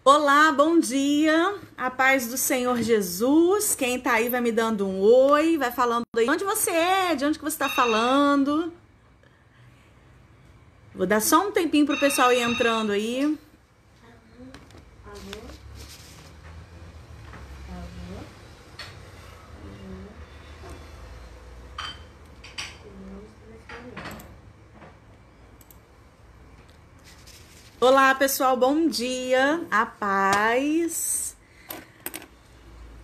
Olá, bom dia, a paz do Senhor Jesus. Quem tá aí vai me dando um oi, vai falando aí de onde você é, de onde que você tá falando. Vou dar só um tempinho pro pessoal ir entrando aí. Olá, pessoal, bom dia, a paz.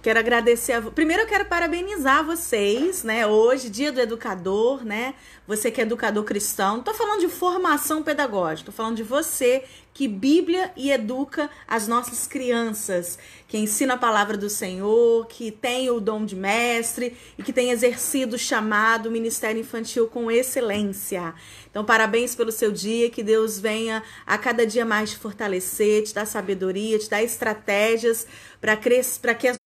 Quero agradecer Primeiro eu quero parabenizar vocês, né? Hoje, dia do educador, né? Você que é educador cristão. Não tô falando de formação pedagógica, tô falando de você que Bíblia e educa as nossas crianças, que ensina a palavra do Senhor, que tem o dom de mestre e que tem exercido o chamado ministério infantil com excelência. Então, parabéns pelo seu dia, que Deus venha a cada dia mais te fortalecer, te dar sabedoria, te dar estratégias para que as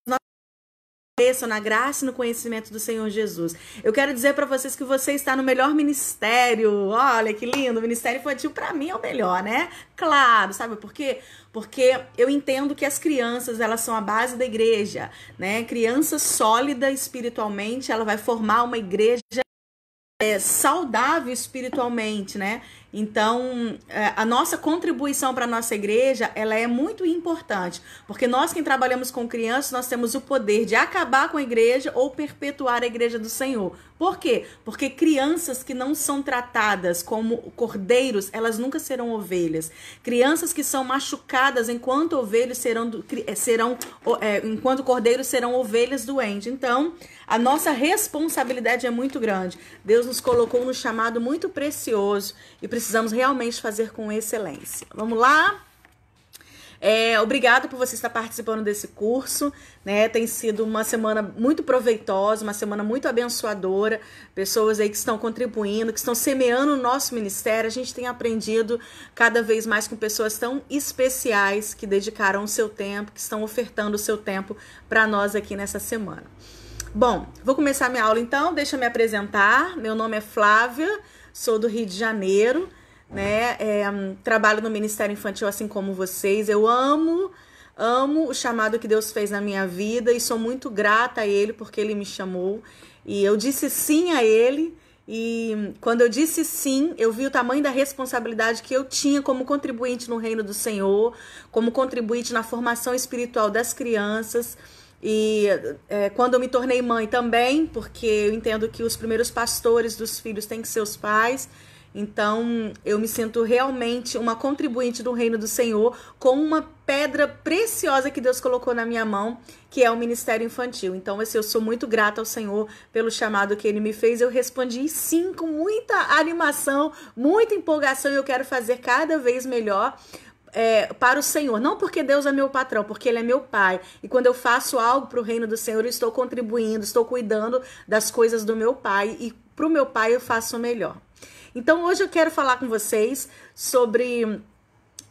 cresçam na graça e no conhecimento do Senhor Jesus. Eu quero dizer para vocês que você está no melhor ministério. Olha que lindo, o ministério infantil para mim é o melhor, né? Claro, sabe por quê? Porque eu entendo que as crianças, elas são a base da igreja, né? Criança sólida espiritualmente, ela vai formar uma igreja saudável espiritualmente, né? Então, a nossa contribuição para a nossa igreja, ela é muito importante, porque nós que trabalhamos com crianças, nós temos o poder de acabar com a igreja ou perpetuar a igreja do Senhor. Por quê? Porque crianças que não são tratadas como cordeiros, elas nunca serão ovelhas. Crianças que são machucadas enquanto ovelhas enquanto cordeiros serão ovelhas doentes. Então, a nossa responsabilidade é muito grande. Deus nos colocou no chamado muito precioso e precisamos realmente fazer com excelência. Vamos lá? Obrigada por você estar participando desse curso, né? Tem sido uma semana muito proveitosa, uma semana muito abençoadora. Pessoas aí que estão contribuindo, que estão semeando o nosso ministério. A gente tem aprendido cada vez mais com pessoas tão especiais que dedicaram o seu tempo, que estão ofertando o seu tempo para nós aqui nessa semana. Bom, vou começar minha aula então, deixa eu me apresentar. Meu nome é Flávia, sou do Rio de Janeiro, né? Trabalho no Ministério Infantil assim como vocês. Eu amo o chamado que Deus fez na minha vida e sou muito grata a Ele porque Ele me chamou. E eu disse sim a Ele e quando eu disse sim, eu vi o tamanho da responsabilidade que eu tinha como contribuinte no reino do Senhor, como contribuinte na formação espiritual das crianças. E quando eu me tornei mãe também, porque eu entendo que os primeiros pastores dos filhos têm que ser os pais, então eu me sinto realmente uma contribuinte do reino do Senhor com uma pedra preciosa que Deus colocou na minha mão, que é o ministério infantil. Então eu sou muito grata ao Senhor pelo chamado que Ele me fez. Eu respondi sim com muita animação, muita empolgação e eu quero fazer cada vez melhor. Para o Senhor, não porque Deus é meu patrão, porque Ele é meu pai, e quando eu faço algo para o reino do Senhor, eu estou contribuindo, estou cuidando das coisas do meu pai, e para o meu pai eu faço o melhor. Então hoje eu quero falar com vocês sobre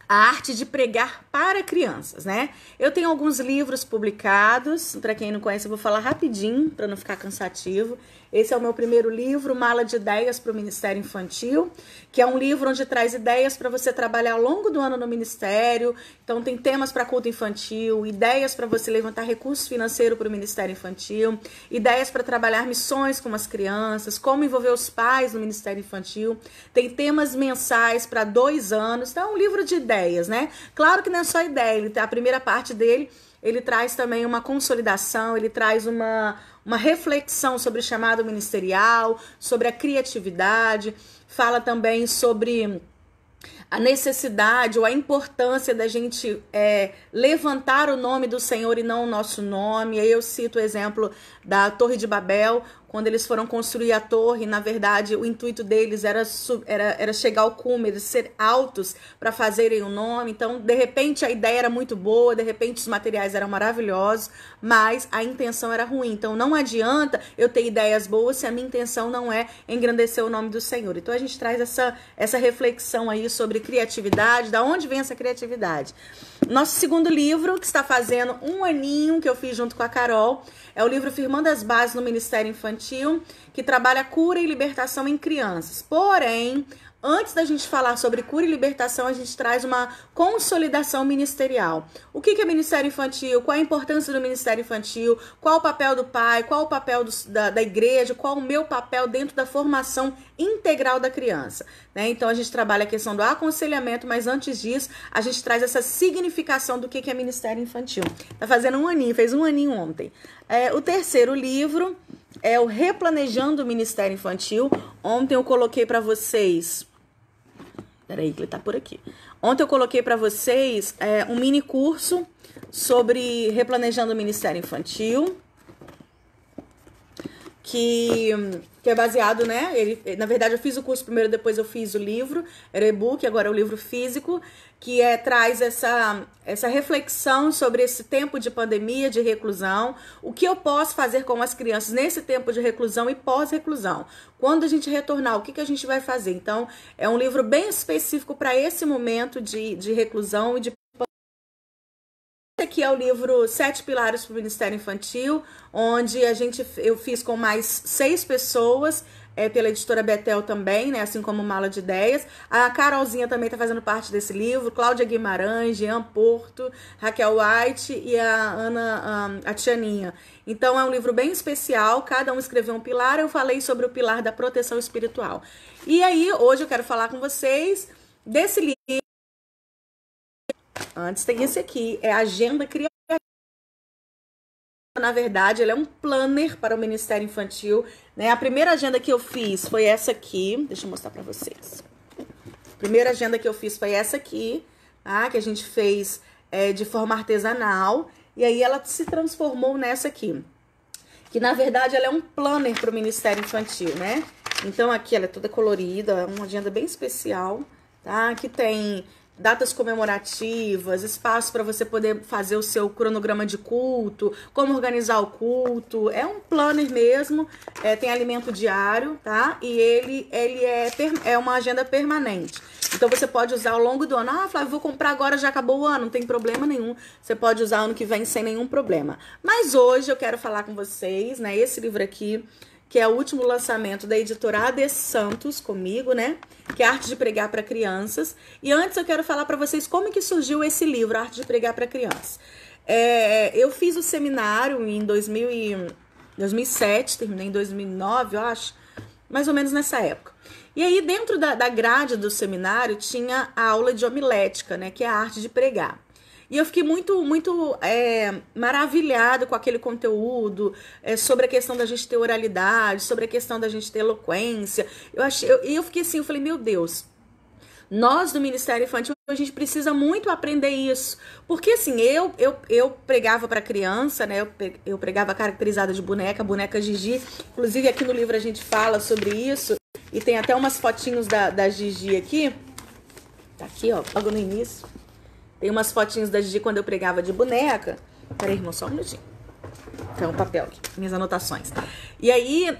a arte de pregar para crianças, né? Eu tenho alguns livros publicados, para quem não conhece eu vou falar rapidinho, para não ficar cansativo. Esse é o meu primeiro livro, Mala de Ideias para o Ministério Infantil, que é um livro onde traz ideias para você trabalhar ao longo do ano no Ministério. Então tem temas para culto infantil, ideias para você levantar recurso financeiro para o Ministério Infantil, ideias para trabalhar missões com as crianças, como envolver os pais no Ministério Infantil. Tem temas mensais para 2 anos, então é um livro de ideias, né? Claro que não é só ideia, a primeira parte dele, ele traz também uma consolidação, ele traz uma reflexão sobre o chamado ministerial, sobre a criatividade, fala também sobre a necessidade ou a importância da gente levantar o nome do Senhor e não o nosso nome. Aí eu cito o exemplo da Torre de Babel, quando eles foram construir a torre, na verdade, o intuito deles era chegar ao cume, eles ser altos para fazerem o nome. Então, de repente, a ideia era muito boa, de repente, os materiais eram maravilhosos, mas a intenção era ruim. Então, não adianta eu ter ideias boas se a minha intenção não é engrandecer o nome do Senhor. Então, a gente traz essa reflexão aí sobre criatividade, da onde vem essa criatividade. Nosso segundo livro, que está fazendo 1 aninho, que eu fiz junto com a Carol, é o livro Firmando as Bases no Ministério Infantil. Infantil, que trabalha cura e libertação em crianças. Porém, antes da gente falar sobre cura e libertação, a gente traz uma consolidação ministerial. O que é Ministério Infantil? Qual a importância do Ministério Infantil? Qual o papel do pai? Qual o papel da igreja? Qual o meu papel dentro da formação integral da criança? Né? Então, a gente trabalha a questão do aconselhamento, mas antes disso, a gente traz essa significação do que é Ministério Infantil. Tá fazendo um aninho, fez um aninho ontem. O terceiro livro é o Replanejando o Ministério Infantil. Ontem eu coloquei para vocês... Peraí, que ele tá por aqui. Ontem eu coloquei para vocês um mini curso sobre Replanejando o Ministério Infantil, que é baseado, né? Na verdade, eu fiz o curso primeiro, depois eu fiz o livro, era e-book, agora é o livro físico, que traz essa reflexão sobre esse tempo de pandemia, de reclusão, o que eu posso fazer com as crianças nesse tempo de reclusão e pós-reclusão. Quando a gente retornar, o que a gente vai fazer? Então, é um livro bem específico para esse momento de reclusão e de... Esse aqui é o livro 7 Pilares para o Ministério Infantil, onde eu fiz com mais 6 pessoas, pela editora Betel também, né, assim como Mala de Ideias. A Carolzinha também está fazendo parte desse livro, Cláudia Guimarães, Jean Porto, Raquel White e a Ana, a Tianinha. Então é um livro bem especial, cada um escreveu um pilar, eu falei sobre o pilar da proteção espiritual. E aí, hoje eu quero falar com vocês desse livro. Antes tem esse aqui, é a Agenda Criativa. Na verdade, ele é um planner para o Ministério Infantil, né? A primeira agenda que eu fiz foi essa aqui. Deixa eu mostrar para vocês. A primeira agenda que eu fiz foi essa aqui, tá? Que a gente fez de forma artesanal. E aí ela se transformou nessa aqui. Que, na verdade, ela é um planner para o Ministério Infantil, né? Então, aqui ela é toda colorida, é uma agenda bem especial, tá? Aqui tem... datas comemorativas, espaço para você poder fazer o seu cronograma de culto, como organizar o culto. É um planner mesmo, tem alimento diário, tá? E ele é uma agenda permanente. Então você pode usar ao longo do ano. Ah, Flávio, vou comprar agora, já acabou o ano, não tem problema nenhum. Você pode usar ano que vem sem nenhum problema. Mas hoje eu quero falar com vocês, né? Esse livro aqui, que é o último lançamento da editora AD Santos, comigo, né? Que é Arte de Pregar para Crianças. E antes eu quero falar para vocês como que surgiu esse livro, Arte de Pregar para Crianças. Eu fiz o seminário em 2007, terminei em 2009, eu acho, mais ou menos nessa época. E aí, dentro da grade do seminário, tinha a aula de homilética, né? Que é a arte de pregar. E eu fiquei muito maravilhada com aquele conteúdo, sobre a questão da gente ter oralidade, sobre a questão da gente ter eloquência. Eu fiquei assim, eu falei, meu Deus, nós do Ministério Infantil, a gente precisa muito aprender isso. Porque assim, eu pregava para criança, né? Eu pregava caracterizada de boneca Gigi. Inclusive aqui no livro a gente fala sobre isso. E tem até umas fotinhos da Gigi aqui. Tá aqui, ó, logo no início. Tem umas fotinhos da Gigi quando eu pregava de boneca. Peraí, irmão, só um minutinho. Tem um papel aqui, minhas anotações. E aí,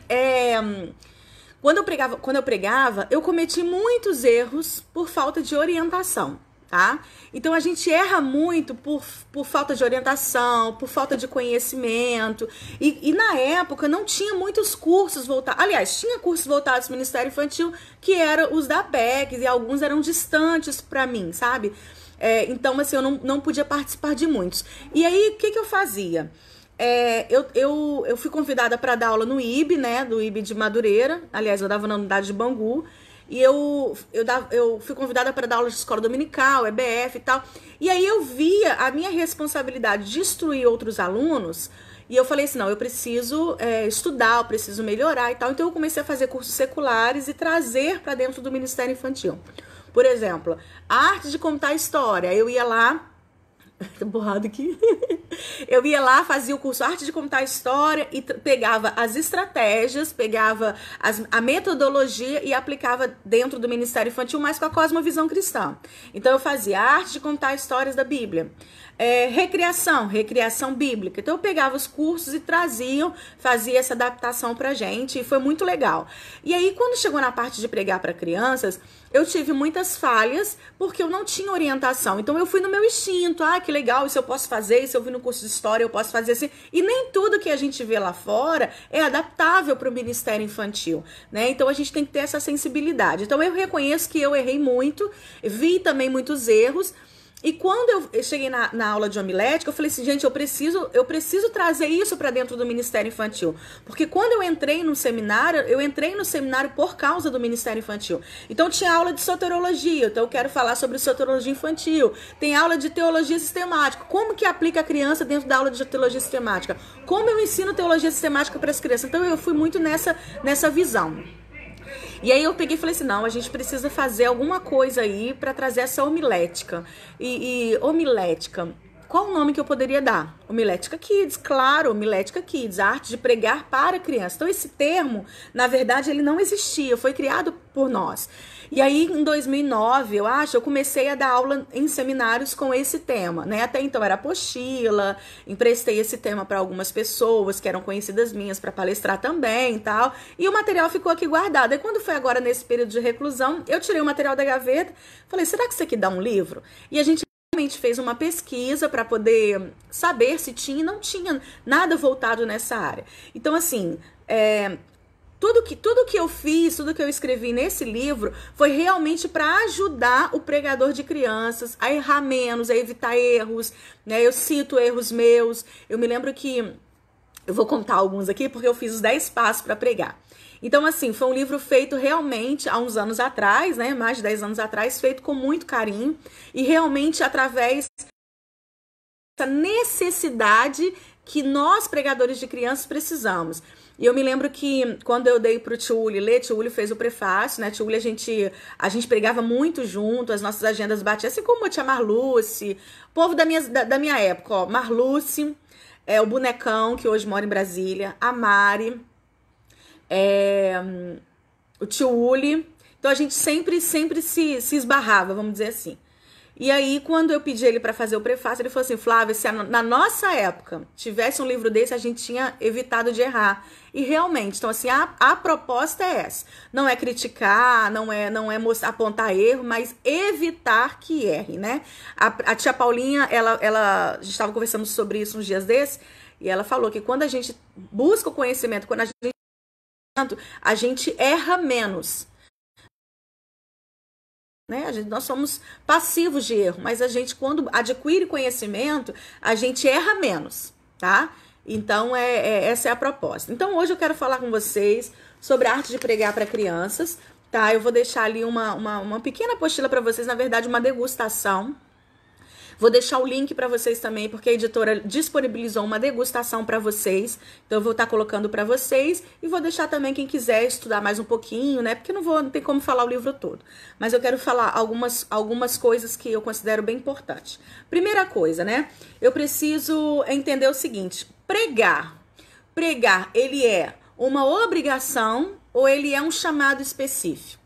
quando eu pregava, eu cometi muitos erros por falta de orientação, tá? Então, a gente erra muito por falta de orientação, por falta de conhecimento. E na época, não tinha muitos cursos voltados. Aliás, tinha cursos voltados ao Ministério Infantil, que eram os da PEC, e alguns eram distantes para mim, sabe? Então, assim, eu não podia participar de muitos. E aí, o que eu fazia? Eu fui convidada para dar aula no IB, né? Do IB de Madureira. Aliás, eu dava na unidade de Bangu. E eu fui convidada para dar aula de escola dominical, EBF e tal. E aí eu via a minha responsabilidade de instruir outros alunos. E eu falei assim, não, eu preciso estudar, eu preciso melhorar e tal. Então eu comecei a fazer cursos seculares e trazer para dentro do Ministério Infantil. Por exemplo, a arte de contar história. Eu ia lá... Tô borrado aqui. Eu ia lá, fazia o curso Arte de Contar História e pegava as estratégias, pegava a metodologia e aplicava dentro do Ministério Infantil, mas com a cosmovisão cristã. Então eu fazia arte de contar histórias da Bíblia. Recriação bíblica. Então eu pegava os cursos e fazia essa adaptação pra gente e foi muito legal. E aí quando chegou na parte de pregar para crianças, eu tive muitas falhas porque eu não tinha orientação. Então eu fui no meu instinto, que legal, isso eu posso fazer, isso eu vi no curso de história, eu posso fazer assim. E nem tudo que a gente vê lá fora é adaptável para o ministério infantil, né? Então a gente tem que ter essa sensibilidade. Então eu reconheço que eu errei muito, vi também muitos erros. E quando eu cheguei na aula de homilética, eu falei assim, gente, eu preciso trazer isso para dentro do Ministério Infantil. Porque quando eu entrei no seminário por causa do Ministério Infantil. Então tinha aula de soteriologia, então eu quero falar sobre soteriologia infantil. Tem aula de teologia sistemática. Como que aplica a criança dentro da aula de teologia sistemática? Como eu ensino teologia sistemática para as crianças? Então eu fui muito nessa visão. E aí eu peguei e falei assim, não, a gente precisa fazer alguma coisa aí para trazer essa homilética. E homilética, qual o nome que eu poderia dar? Homilética Kids, claro, homilética Kids, a arte de pregar para crianças. Então esse termo, na verdade, ele não existia, foi criado por nós. E aí, em 2009, eu comecei a dar aula em seminários com esse tema, né? Até então era apostila, emprestei esse tema para algumas pessoas que eram conhecidas minhas para palestrar também e tal. E o material ficou aqui guardado. E quando foi agora nesse período de reclusão, eu tirei o material da gaveta, falei, será que isso aqui dá um livro? E a gente realmente fez uma pesquisa para poder saber se tinha e não tinha nada voltado nessa área. Então, assim, tudo que eu fiz, tudo que eu escrevi nesse livro foi realmente para ajudar o pregador de crianças a errar menos, a evitar erros, né? Eu cito erros meus. Eu me lembro que eu vou contar alguns aqui porque eu fiz os 10 passos para pregar. Então, assim, foi um livro feito realmente há uns anos atrás, né? Mais de 10 anos atrás, feito com muito carinho e realmente através dessa necessidade que nós, pregadores de crianças, precisamos. E eu me lembro que quando eu dei pro Tio Uli ler, Tio Uli fez o prefácio, né? Tio Uli, a gente pregava muito junto, as nossas agendas batiam, assim como a tia Marluce, o povo da minha época, ó, Marluce, o Bonecão, que hoje mora em Brasília, a Mari, o Tio Uli. Então a gente sempre se esbarrava, vamos dizer assim. E aí, quando eu pedi ele para fazer o prefácio, ele falou assim, Flávia, se na nossa época tivesse um livro desse, a gente tinha evitado de errar. E realmente, então assim, a proposta é essa. Não é criticar, não é apontar erro, mas evitar que erre, né? A tia Paulinha, a gente estava conversando sobre isso uns dias desses, e ela falou que quando a gente busca o conhecimento, quando a gente erra menos. Né? Nós somos passivos de erro, mas a gente, quando adquire conhecimento, a gente erra menos, tá? Então, essa é a proposta. Então, hoje eu quero falar com vocês sobre a arte de pregar para crianças, tá? Eu vou deixar ali uma pequena apostila para vocês, na verdade, uma degustação. Vou deixar o link para vocês também, porque a editora disponibilizou uma degustação para vocês. Então, eu vou estar colocando para vocês e vou deixar também quem quiser estudar mais um pouquinho, né? Porque não tem como falar o livro todo. Mas eu quero falar algumas coisas que eu considero bem importantes. Primeira coisa, né? Eu preciso entender o seguinte. Pregar, ele é uma obrigação ou ele é um chamado específico?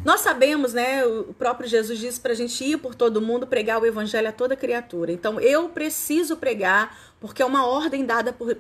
Nós sabemos, né, o próprio Jesus disse pra gente ir por todo mundo, pregar o evangelho a toda criatura. Então, eu preciso pregar, porque é uma ordem dada por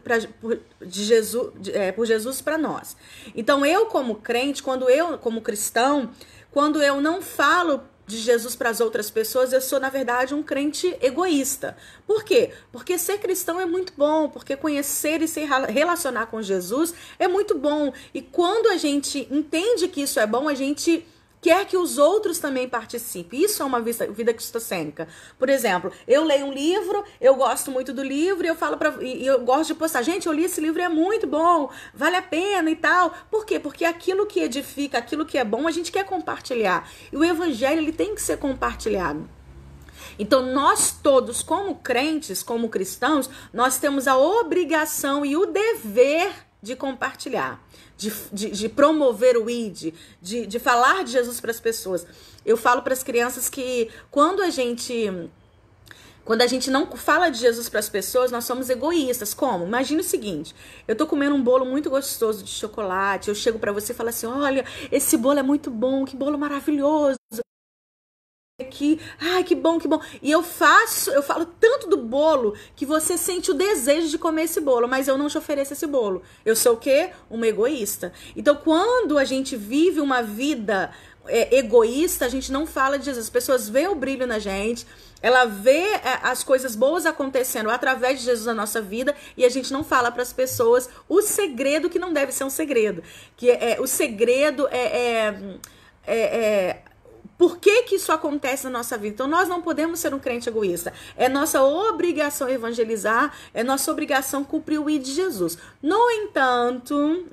Jesus para nós. Então, eu como crente, como cristão, quando eu não falo de Jesus para as outras pessoas, eu sou, na verdade, um crente egoísta. Por quê? Porque ser cristão é muito bom, porque conhecer e se relacionar com Jesus é muito bom. E quando a gente entende que isso é bom, a gente quer que os outros também participem. Isso é uma vida cristocênica. Por exemplo, eu leio um livro, eu gosto muito do livro e eu gosto de postar. Gente, eu li esse livro, é muito bom, vale a pena e tal. Por quê? Porque aquilo que edifica, aquilo que é bom, a gente quer compartilhar. E o evangelho, ele tem que ser compartilhado. Então, nós todos, como crentes, como cristãos, nós temos a obrigação e o dever de compartilhar, de promover o ID, de falar de Jesus para as pessoas. Eu falo para as crianças que quando a gente não fala de Jesus para as pessoas, nós somos egoístas. Como? Imagina o seguinte, eu tô comendo um bolo muito gostoso de chocolate, eu chego para você e falo assim, olha, esse bolo é muito bom, que bolo maravilhoso. Ai, que bom, que bom. E eu falo tanto do bolo que você sente o desejo de comer esse bolo, mas eu não te ofereço esse bolo. Eu sou o quê? Uma egoísta. Então, quando a gente vive uma vida egoísta, a gente não fala de Jesus. As pessoas veem o brilho na gente, ela vê as coisas boas acontecendo através de Jesus na nossa vida, e a gente não fala para as pessoas o segredo, que não deve ser um segredo, que o segredo por que que isso acontece na nossa vida? Então, nós não podemos ser um crente egoísta. É nossa obrigação evangelizar, é nossa obrigação cumprir o ID de Jesus. No entanto,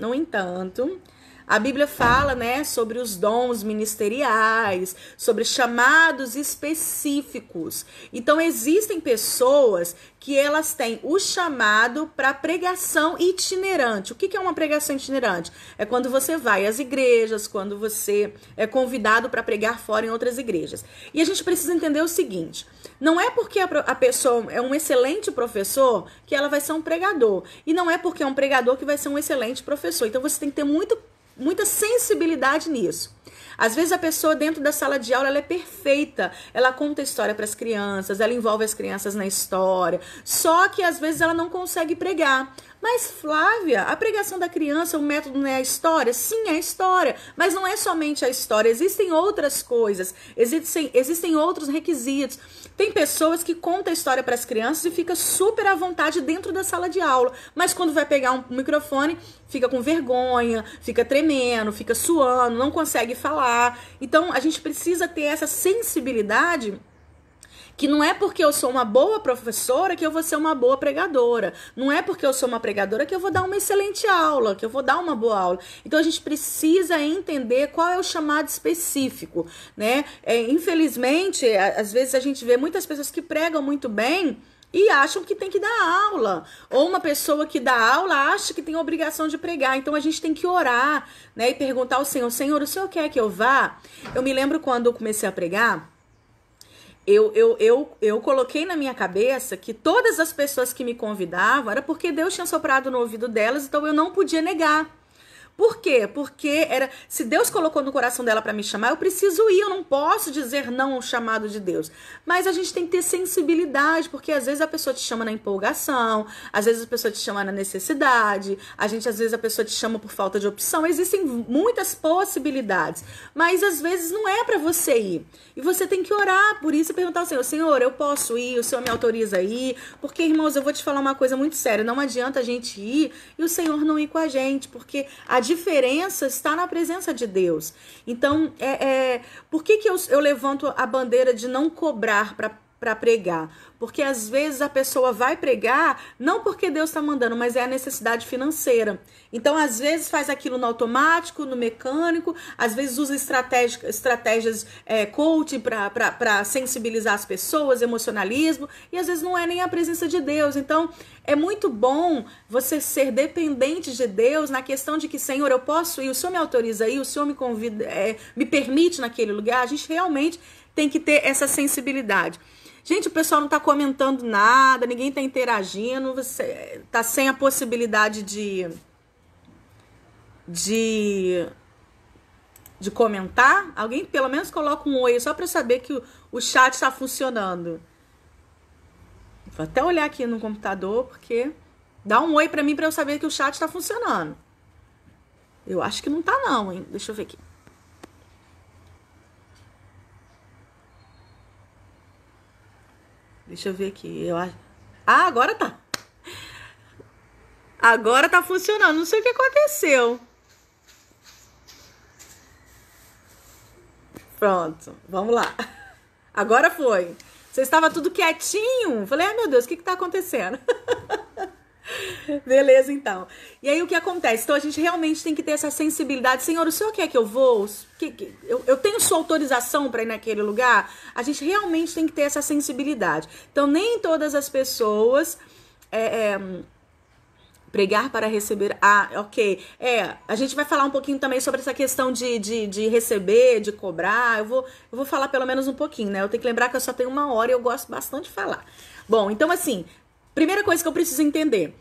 a Bíblia fala, né, sobre os dons ministeriais, sobre chamados específicos. Então, existem pessoas que elas têm o chamado para pregação itinerante. O que é uma pregação itinerante? É quando você vai às igrejas, quando você é convidado para pregar fora em outras igrejas. E a gente precisa entender o seguinte: não é porque a pessoa é um excelente professor que ela vai ser um pregador. E não é porque é um pregador que vai ser um excelente professor. Então, você tem que ter muita sensibilidade nisso. Às vezes a pessoa dentro da sala de aula ela é perfeita, ela conta história para as crianças, ela envolve as crianças na história, só que às vezes ela não consegue pregar. Mas Flávia, a pregação da criança, o método não é a história? Sim, é a história, mas não é somente a história, existem outras coisas, existem outros requisitos. Tem pessoas que contam a história para as crianças e fica super à vontade dentro da sala de aula, mas quando vai pegar um microfone, fica com vergonha, fica tremendo, fica suando, não consegue falar. Então, a gente precisa ter essa sensibilidade, que não é porque eu sou uma boa professora que eu vou ser uma boa pregadora. Não é porque eu sou uma pregadora que eu vou dar uma excelente aula, que eu vou dar uma boa aula. Então, a gente precisa entender qual é o chamado específico, né? Infelizmente, às vezes a gente vê muitas pessoas que pregam muito bem e acham que tem que dar aula. Ou uma pessoa que dá aula acha que tem a obrigação de pregar. Então, a gente tem que orar, né? E perguntar ao Senhor: Senhor, o Senhor quer que eu vá? Eu me lembro quando eu comecei a pregar, eu coloquei na minha cabeça que todas as pessoas que me convidavam era porque Deus tinha soprado no ouvido delas, então eu não podia negar. Por quê? Porque se Deus colocou no coração dela para me chamar, eu preciso ir, eu não posso dizer não ao chamado de Deus. Mas a gente tem que ter sensibilidade, porque às vezes a pessoa te chama na empolgação, às vezes a pessoa te chama na necessidade, às vezes a pessoa te chama por falta de opção. Existem muitas possibilidades, mas às vezes não é para você ir. E você tem que orar por isso e perguntar ao Senhor: Senhor, eu posso ir? O Senhor me autoriza a ir? Porque, irmãos, eu vou te falar uma coisa muito séria: não adianta a gente ir e o Senhor não ir com a gente, porque a diferença está na presença de Deus. Então, por que eu levanto a bandeira de não cobrar para pregar? Porque às vezes a pessoa vai pregar não porque Deus está mandando, mas é a necessidade financeira. Então, às vezes faz aquilo no automático, no mecânico, às vezes usa estratégias coaching para sensibilizar as pessoas, emocionalismo, e às vezes não é nem a presença de Deus. Então, é muito bom você ser dependente de Deus na questão de que: Senhor, eu posso ir, o Senhor me autoriza a ir, o Senhor me convida, me permite naquele lugar. A gente realmente tem que ter essa sensibilidade. Gente, o pessoal não tá comentando nada, ninguém tá interagindo, você tá sem a possibilidade de comentar. Alguém pelo menos coloca um oi, só para saber que o chat tá funcionando. Vou até olhar aqui no computador, porque dá um oi para mim para eu saber que o chat tá funcionando. Eu acho que não tá não, hein? Deixa eu ver aqui. Deixa eu ver aqui. Agora tá. Agora tá funcionando. Não sei o que aconteceu. Pronto. Vamos lá. Agora foi. Você estava tudo quietinho. Falei: ai, meu Deus, o que tá acontecendo? Beleza, então. E aí o que acontece? Então a gente realmente tem que ter essa sensibilidade. Senhor, o Senhor quer que eu vou? Eu tenho sua autorização para ir naquele lugar? A gente realmente tem que ter essa sensibilidade. Então nem todas as pessoas pregar para receber. Ok. A gente vai falar um pouquinho também sobre essa questão de receber, de cobrar. Eu vou falar pelo menos um pouquinho, né? Eu tenho que lembrar que eu só tenho 1 hora e eu gosto bastante de falar. Bom, então assim, primeira coisa que eu preciso entender: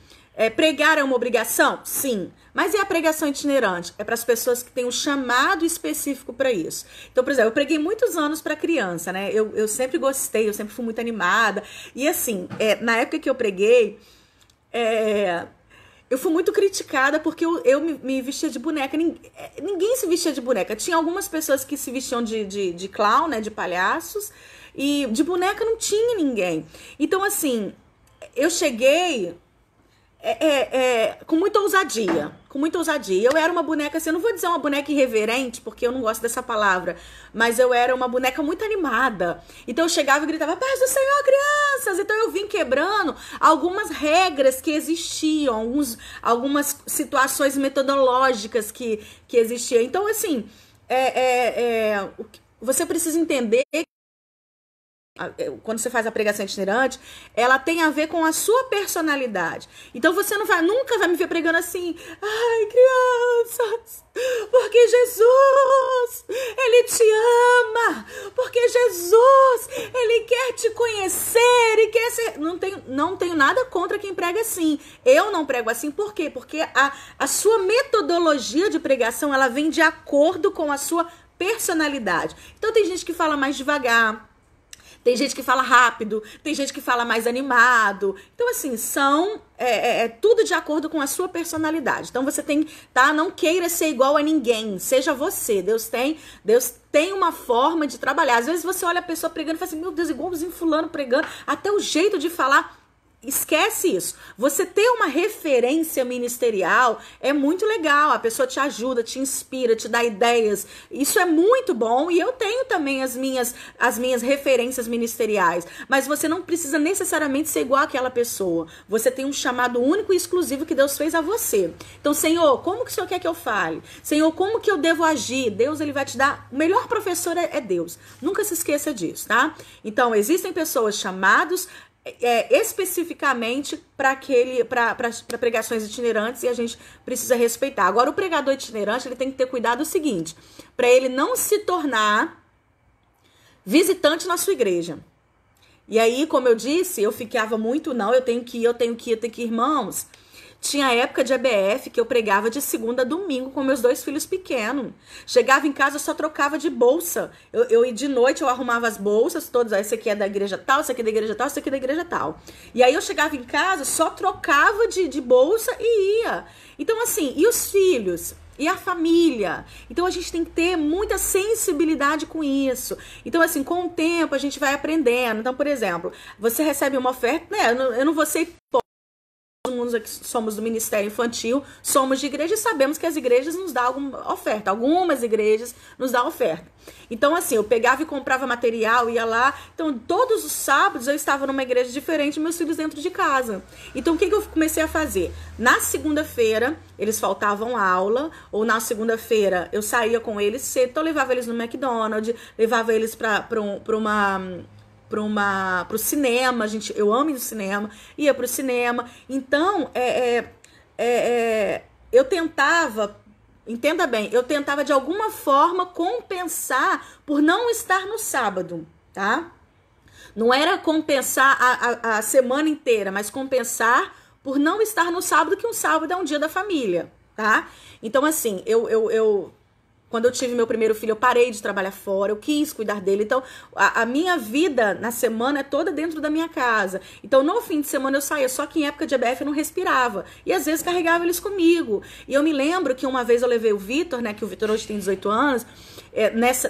pregar é uma obrigação? Sim. Mas e a pregação itinerante? É para as pessoas que têm um chamado específico para isso. Então, por exemplo, eu preguei muitos anos para criança, né? Eu sempre gostei, eu sempre fui muito animada. E assim, na época que eu preguei, eu fui muito criticada porque eu me vestia de boneca. Ninguém se vestia de boneca. Tinha algumas pessoas que se vestiam de clown, né? De palhaços. E de boneca não tinha ninguém. Então, assim, eu cheguei com muita ousadia. Com muita ousadia. Eu era uma boneca, assim, eu não vou dizer uma boneca irreverente, porque eu não gosto dessa palavra, mas eu era uma boneca muito animada. Então eu chegava e gritava, paz do Senhor, crianças! Então eu vim quebrando algumas regras que existiam, algumas situações metodológicas que existiam. Então, assim, você precisa entender quando você faz a pregação itinerante, ela tem a ver com a sua personalidade. Então você nunca vai me ver pregando assim, ai, crianças, porque Jesus, Ele te ama, porque Jesus, Ele quer te conhecer e quer ser... Não tenho nada contra quem prega assim. Eu não prego assim, por quê? Porque a sua metodologia de pregação, ela vem de acordo com a sua personalidade. Então tem gente que fala mais devagar, tem gente que fala rápido, tem gente que fala mais animado. Então, assim, são tudo de acordo com a sua personalidade. Então, você tem, tá? Não queira ser igual a ninguém. Seja você. Deus tem uma forma de trabalhar. Às vezes você olha a pessoa pregando e fala assim, meu Deus, igualzinho fulano pregando. Até o jeito de falar... Esquece isso. Você ter uma referência ministerial é muito legal. A pessoa te ajuda, te inspira, te dá ideias. Isso é muito bom e eu tenho também as minhas referências ministeriais. Mas você não precisa necessariamente ser igual àquela pessoa. Você tem um chamado único e exclusivo que Deus fez a você. Então, Senhor, como que o Senhor quer que eu fale? Senhor, como que eu devo agir? Deus, Ele vai te dar... O melhor professor é Deus. Nunca se esqueça disso, tá? Então, existem pessoas chamadas... especificamente para pregações itinerantes e a gente precisa respeitar. Agora, o pregador itinerante, ele tem que ter cuidado o seguinte, para ele não se tornar visitante na sua igreja. E aí, como eu disse, eu ficava muito, não, eu tenho que ir, irmãos. Tinha época de EBF que eu pregava de segunda a domingo com meus 2 filhos pequenos. Chegava em casa, eu só trocava de bolsa. De noite eu arrumava as bolsas todas. Esse aqui é da igreja tal, esse aqui é da igreja tal, esse aqui é da igreja tal. E aí eu chegava em casa, só trocava de bolsa e ia. Então, assim, e os filhos? E a família? Então, a gente tem que ter muita sensibilidade com isso. Então, assim, com o tempo, a gente vai aprendendo. Então, por exemplo, você recebe uma oferta, né? Eu não vou ser... Todo mundo que somos do Ministério Infantil, somos de igreja e sabemos que as igrejas nos dão alguma oferta. Algumas igrejas nos dão oferta. Então, assim, eu pegava e comprava material, ia lá. Então, todos os sábados eu estava numa igreja diferente, meus filhos dentro de casa. Então, o que eu comecei a fazer? Na segunda-feira, eles faltavam aula, ou na segunda-feira eu saía com eles cedo, então eu levava eles no McDonald's, levava eles pro cinema, eu amo ir no cinema, ia pro cinema. Então, eu tentava, entenda bem, eu tentava de alguma forma compensar por não estar no sábado, tá? Não era compensar a semana inteira, mas compensar por não estar no sábado, que um sábado é um dia da família, tá? Então, assim, quando eu tive meu primeiro filho, eu parei de trabalhar fora, eu quis cuidar dele. Então, a minha vida na semana é toda dentro da minha casa. Então, no fim de semana eu saía, só que em época de EBF eu não respirava. E às vezes carregava eles comigo. E eu me lembro que uma vez eu levei o Vitor, né, que o Vitor hoje tem 18 anos,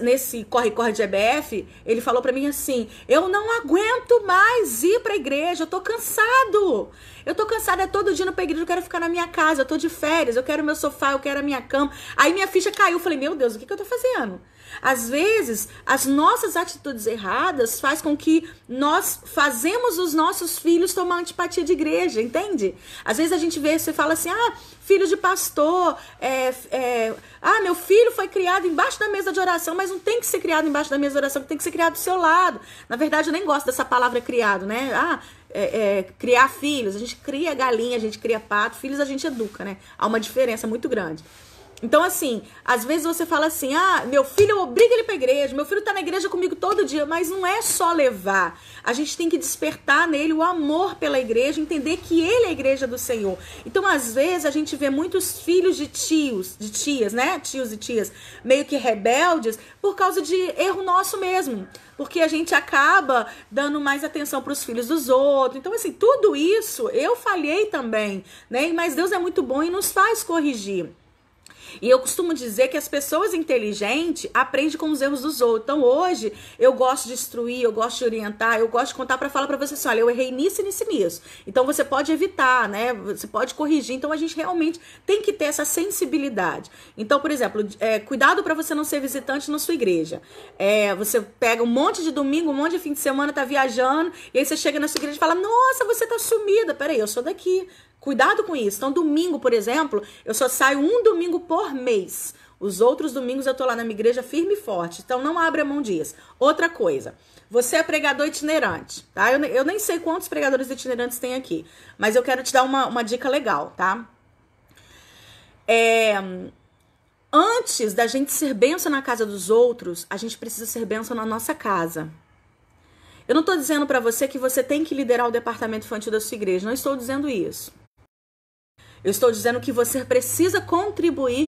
nesse corre-corre de EBF, ele falou pra mim assim, eu não aguento mais ir pra igreja, eu tô cansado. Eu tô cansada, todo dia indo pra igreja, eu quero ficar na minha casa, eu tô de férias, eu quero meu sofá, eu quero a minha cama. Aí minha ficha caiu, eu falei, meu Deus, o que eu tô fazendo? Às vezes, as nossas atitudes erradas faz com que nós fazemos os nossos filhos tomar antipatia de igreja, entende? Às vezes a gente vê, você fala assim, filho de pastor, meu filho foi criado embaixo da mesa de oração, mas não tem que ser criado embaixo da mesa de oração, tem que ser criado do seu lado. Na verdade, eu nem gosto dessa palavra criado, né? Criar filhos, a gente cria galinha, a gente cria pato, filhos a gente educa, né? Há uma diferença muito grande. Então, assim, às vezes você fala assim, ah, meu filho, eu obrigo ele pra igreja, meu filho tá na igreja comigo todo dia, mas não é só levar. A gente tem que despertar nele o amor pela igreja, entender que ele é a igreja do Senhor. Então, às vezes, a gente vê muitos filhos de tias, né? Tios e tias, meio que rebeldes, por causa de erro nosso mesmo. Porque a gente acaba dando mais atenção para os filhos dos outros. Então, assim, tudo isso eu falhei também, né? Mas Deus é muito bom e nos faz corrigir. E eu costumo dizer que as pessoas inteligentes aprendem com os erros dos outros. Então, hoje, eu gosto de instruir, eu gosto de orientar, eu gosto de contar para falar para você assim, olha, eu errei nisso. Então, você pode evitar, né? Você pode corrigir. Então, a gente realmente tem que ter essa sensibilidade. Então, por exemplo, cuidado para você não ser visitante na sua igreja. Você pega um monte de domingo, um monte de fim de semana, tá viajando, e aí você chega na sua igreja e fala, nossa, você tá sumida. Peraí, eu sou daqui. Cuidado com isso. Então, domingo, por exemplo, eu só saio um domingo por mês. Os outros domingos eu tô lá na minha igreja firme e forte. Então, não abra mão disso. Outra coisa, você é pregador itinerante, tá? Eu nem sei quantos pregadores itinerantes tem aqui, mas eu quero te dar uma dica legal, tá? Antes da gente ser bênção na casa dos outros, a gente precisa ser bênção na nossa casa. Eu não tô dizendo pra você que você tem que liderar o departamento infantil da sua igreja. Não estou dizendo isso. Eu estou dizendo que você precisa contribuir.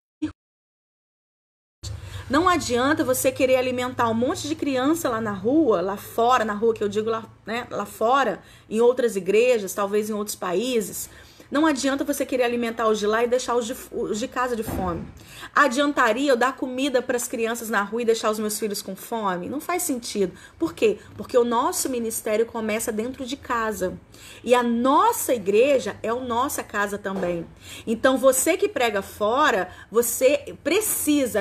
Não adianta você querer alimentar um monte de criança lá na rua, lá fora, na rua que eu digo lá, né, lá fora, em outras igrejas, talvez em outros países. Não adianta você querer alimentar os de lá e deixar os de casa de fome. Adiantaria eu dar comida para as crianças na rua e deixar os meus filhos com fome? Não faz sentido. Por quê? Porque o nosso ministério começa dentro de casa. E a nossa igreja é a nossa casa também. Então, você que prega fora, você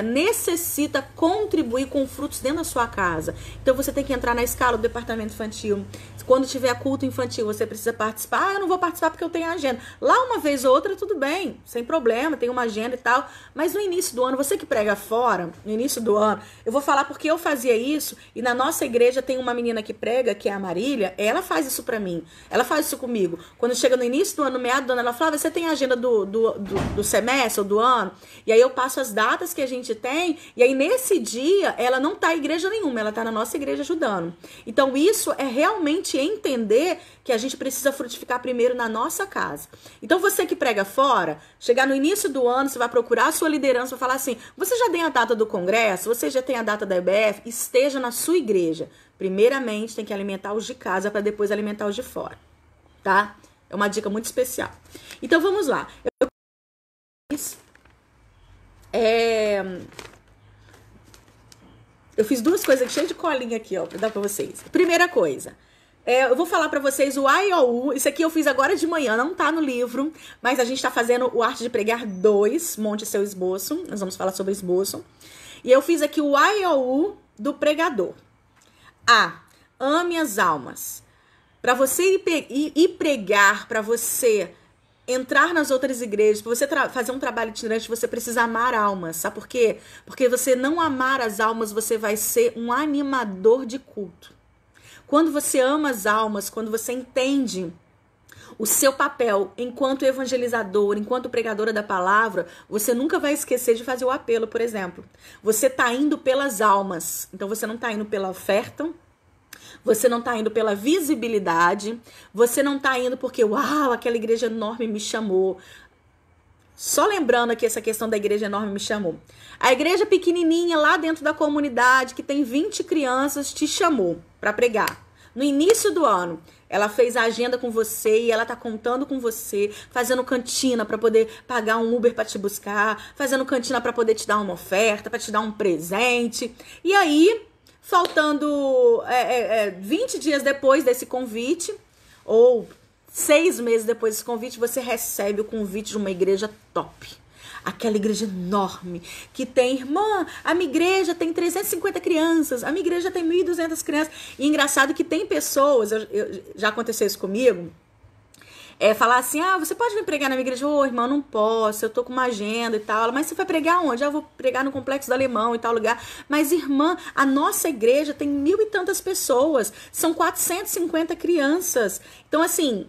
necessita contribuir com frutos dentro da sua casa. Então, você tem que entrar na escala do departamento infantil. Quando tiver culto infantil, você precisa participar. Eu não vou participar porque eu tenho agenda. Lá uma vez ou outra, tudo bem, sem problema, tem uma agenda e tal. Mas no início do ano, você que prega fora, no início do ano, eu vou falar porque eu fazia isso. E na nossa igreja tem uma menina que prega, que é a Marília, ela faz isso pra mim. Ela faz isso comigo. Quando chega no início do ano, no meado do ano, ela fala, você tem a agenda do semestre ou do ano? E aí eu passo as datas que a gente tem. E aí nesse dia, ela não tá em igreja nenhuma, ela tá na nossa igreja ajudando. Então isso é realmente entender que a gente precisa frutificar primeiro na nossa casa. Então você que prega fora, chegar no início do ano, você vai procurar a sua liderança, vai falar assim, você já tem a data do congresso? Você já tem a data da EBF? Esteja na sua igreja. Primeiramente tem que alimentar os de casa para depois alimentar os de fora, tá? É uma dica muito especial. Então vamos lá. Eu fiz duas coisas cheias de colinha aqui, ó, pra dar pra vocês. Primeira coisa, eu vou falar pra vocês o IOU. Isso aqui eu fiz agora de manhã, não tá no livro, mas a gente tá fazendo o Arte de Pregar 2, monte seu esboço. Nós vamos falar sobre esboço. E eu fiz aqui o IOU do pregador. Ame as almas. Pra você ir pregar, pra você entrar nas outras igrejas, para você fazer um trabalho itinerante, você precisa amar almas. Sabe por quê? Porque você não amar as almas, você vai ser um animador de culto. Quando você ama as almas, quando você entende o seu papel enquanto evangelizador, enquanto pregadora da palavra, você nunca vai esquecer de fazer o apelo, por exemplo. Você tá indo pelas almas, então você não tá indo pela oferta, você não tá indo pela visibilidade, você não tá indo porque, uau, aquela igreja enorme me chamou. Só lembrando aqui essa questão da igreja enorme me chamou. A igreja pequenininha lá dentro da comunidade, que tem 20 crianças, te chamou para pregar. No início do ano, ela fez a agenda com você e ela tá contando com você, fazendo cantina para poder pagar um Uber para te buscar, fazendo cantina para poder te dar uma oferta, para te dar um presente. E aí, faltando 20 dias depois desse convite, ou 6 meses depois desse convite, você recebe o convite de uma igreja top. Aquela igreja enorme, que tem, irmã, a minha igreja tem 350 crianças, a minha igreja tem 1.200 crianças. E engraçado que tem pessoas, já aconteceu isso comigo, falar assim, você pode vir pregar na minha igreja? Ô, irmã, não posso, eu tô com uma agenda e tal. Mas você vai pregar onde? Eu vou pregar no Complexo do Alemão e tal lugar. Mas, irmã, a nossa igreja tem 1.000 e tantas pessoas, são 450 crianças. Então, assim,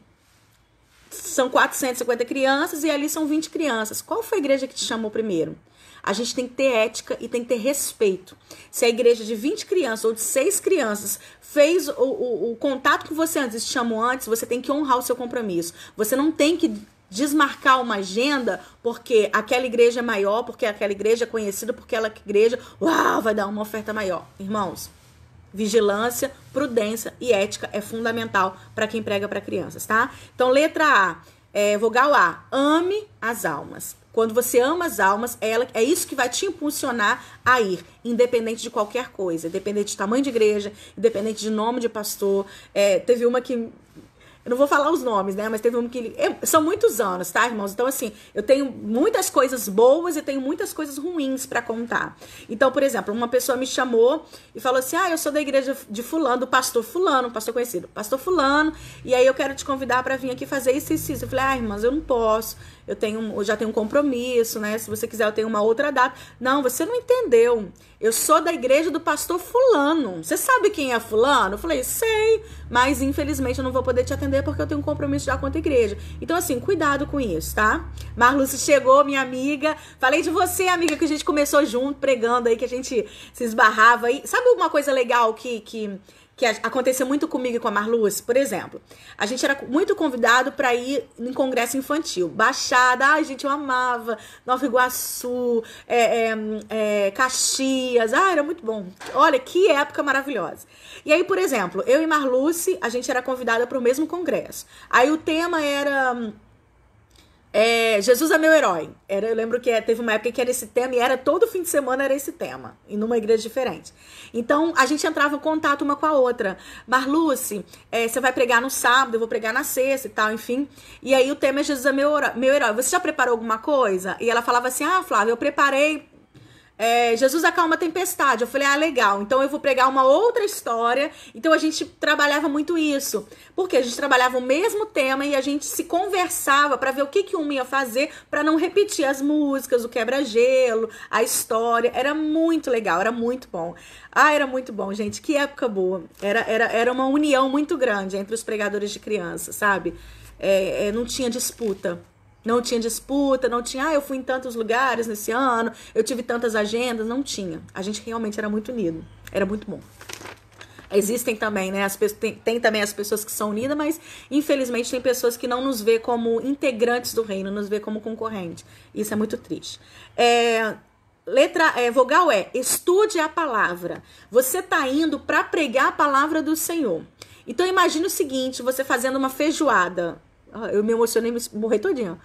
são 450 crianças e ali são 20 crianças. Qual foi a igreja que te chamou primeiro? A gente tem que ter ética e tem que ter respeito. Se a igreja de 20 crianças ou de 6 crianças fez o contato com você antes, te chamou antes, você tem que honrar o seu compromisso. Você não tem que desmarcar uma agenda porque aquela igreja é maior, porque aquela igreja é conhecida, porque aquela igreja, uau, vai dar uma oferta maior. Irmãos, vigilância, prudência e ética é fundamental para quem prega para crianças, tá? Então, letra A, vogal A, ame as almas. Quando você ama as almas, é isso que vai te impulsionar a ir, independente de qualquer coisa, independente de tamanho de igreja, independente de nome de pastor. Teve uma que... Eu não vou falar os nomes, né? Mas teve um que... São muitos anos, tá, irmãos? Então, assim, eu tenho muitas coisas boas e tenho muitas coisas ruins pra contar. Então, por exemplo, uma pessoa me chamou e falou assim, eu sou da igreja de fulano, do pastor fulano, pastor conhecido, pastor fulano, e aí eu quero te convidar pra vir aqui fazer isso e isso. Eu falei, irmãs, eu não posso. Eu já tenho um compromisso, né? Se você quiser, eu tenho uma outra data. Não, você não entendeu. Eu sou da igreja do pastor fulano. Você sabe quem é fulano? Eu falei, sei, mas infelizmente eu não vou poder te atender porque eu tenho um compromisso já com a tua igreja. Então, assim, cuidado com isso, tá? Marluce chegou, minha amiga. Falei de você, amiga, que a gente começou junto, pregando aí, que a gente se esbarrava aí. Sabe uma coisa legal que aconteceu muito comigo e com a Marluce? Por exemplo, a gente era muito convidado para ir em congresso infantil. Baixada, ai, gente, eu amava. Nova Iguaçu, Caxias, era muito bom. Olha, que época maravilhosa. E aí, por exemplo, eu e Marluce, a gente era convidada para o mesmo congresso. Aí o tema era... Jesus é meu herói. Eu lembro que teve uma época que era esse tema e era todo fim de semana era esse tema, e numa igreja diferente. Então, a gente entrava em contato uma com a outra. Marluce, você vai pregar no sábado, eu vou pregar na sexta e tal, enfim. E aí o tema é Jesus é meu herói. Você já preparou alguma coisa? E ela falava assim, Flávia, eu preparei... Jesus acalma a tempestade. Eu falei, legal, então eu vou pregar uma outra história. Então a gente trabalhava muito isso, porque a gente trabalhava o mesmo tema e a gente se conversava para ver o que um ia fazer para não repetir as músicas, o quebra-gelo, a história. Era muito legal, era muito bom. Era muito bom, gente, que época boa. Era uma união muito grande entre os pregadores de crianças, sabe? Não tinha disputa. Não tinha disputa, não tinha, eu fui em tantos lugares nesse ano, eu tive tantas agendas, não tinha. A gente realmente era muito unido, era muito bom. Existem também, né, tem também as pessoas que são unidas, mas infelizmente tem pessoas que não nos vê como integrantes do reino, nos vê como concorrente. Isso é muito triste. Vogal estude a palavra. Você tá indo para pregar a palavra do Senhor. Então imagine o seguinte, você fazendo uma feijoada. Eu me emocionei, me morri todinho.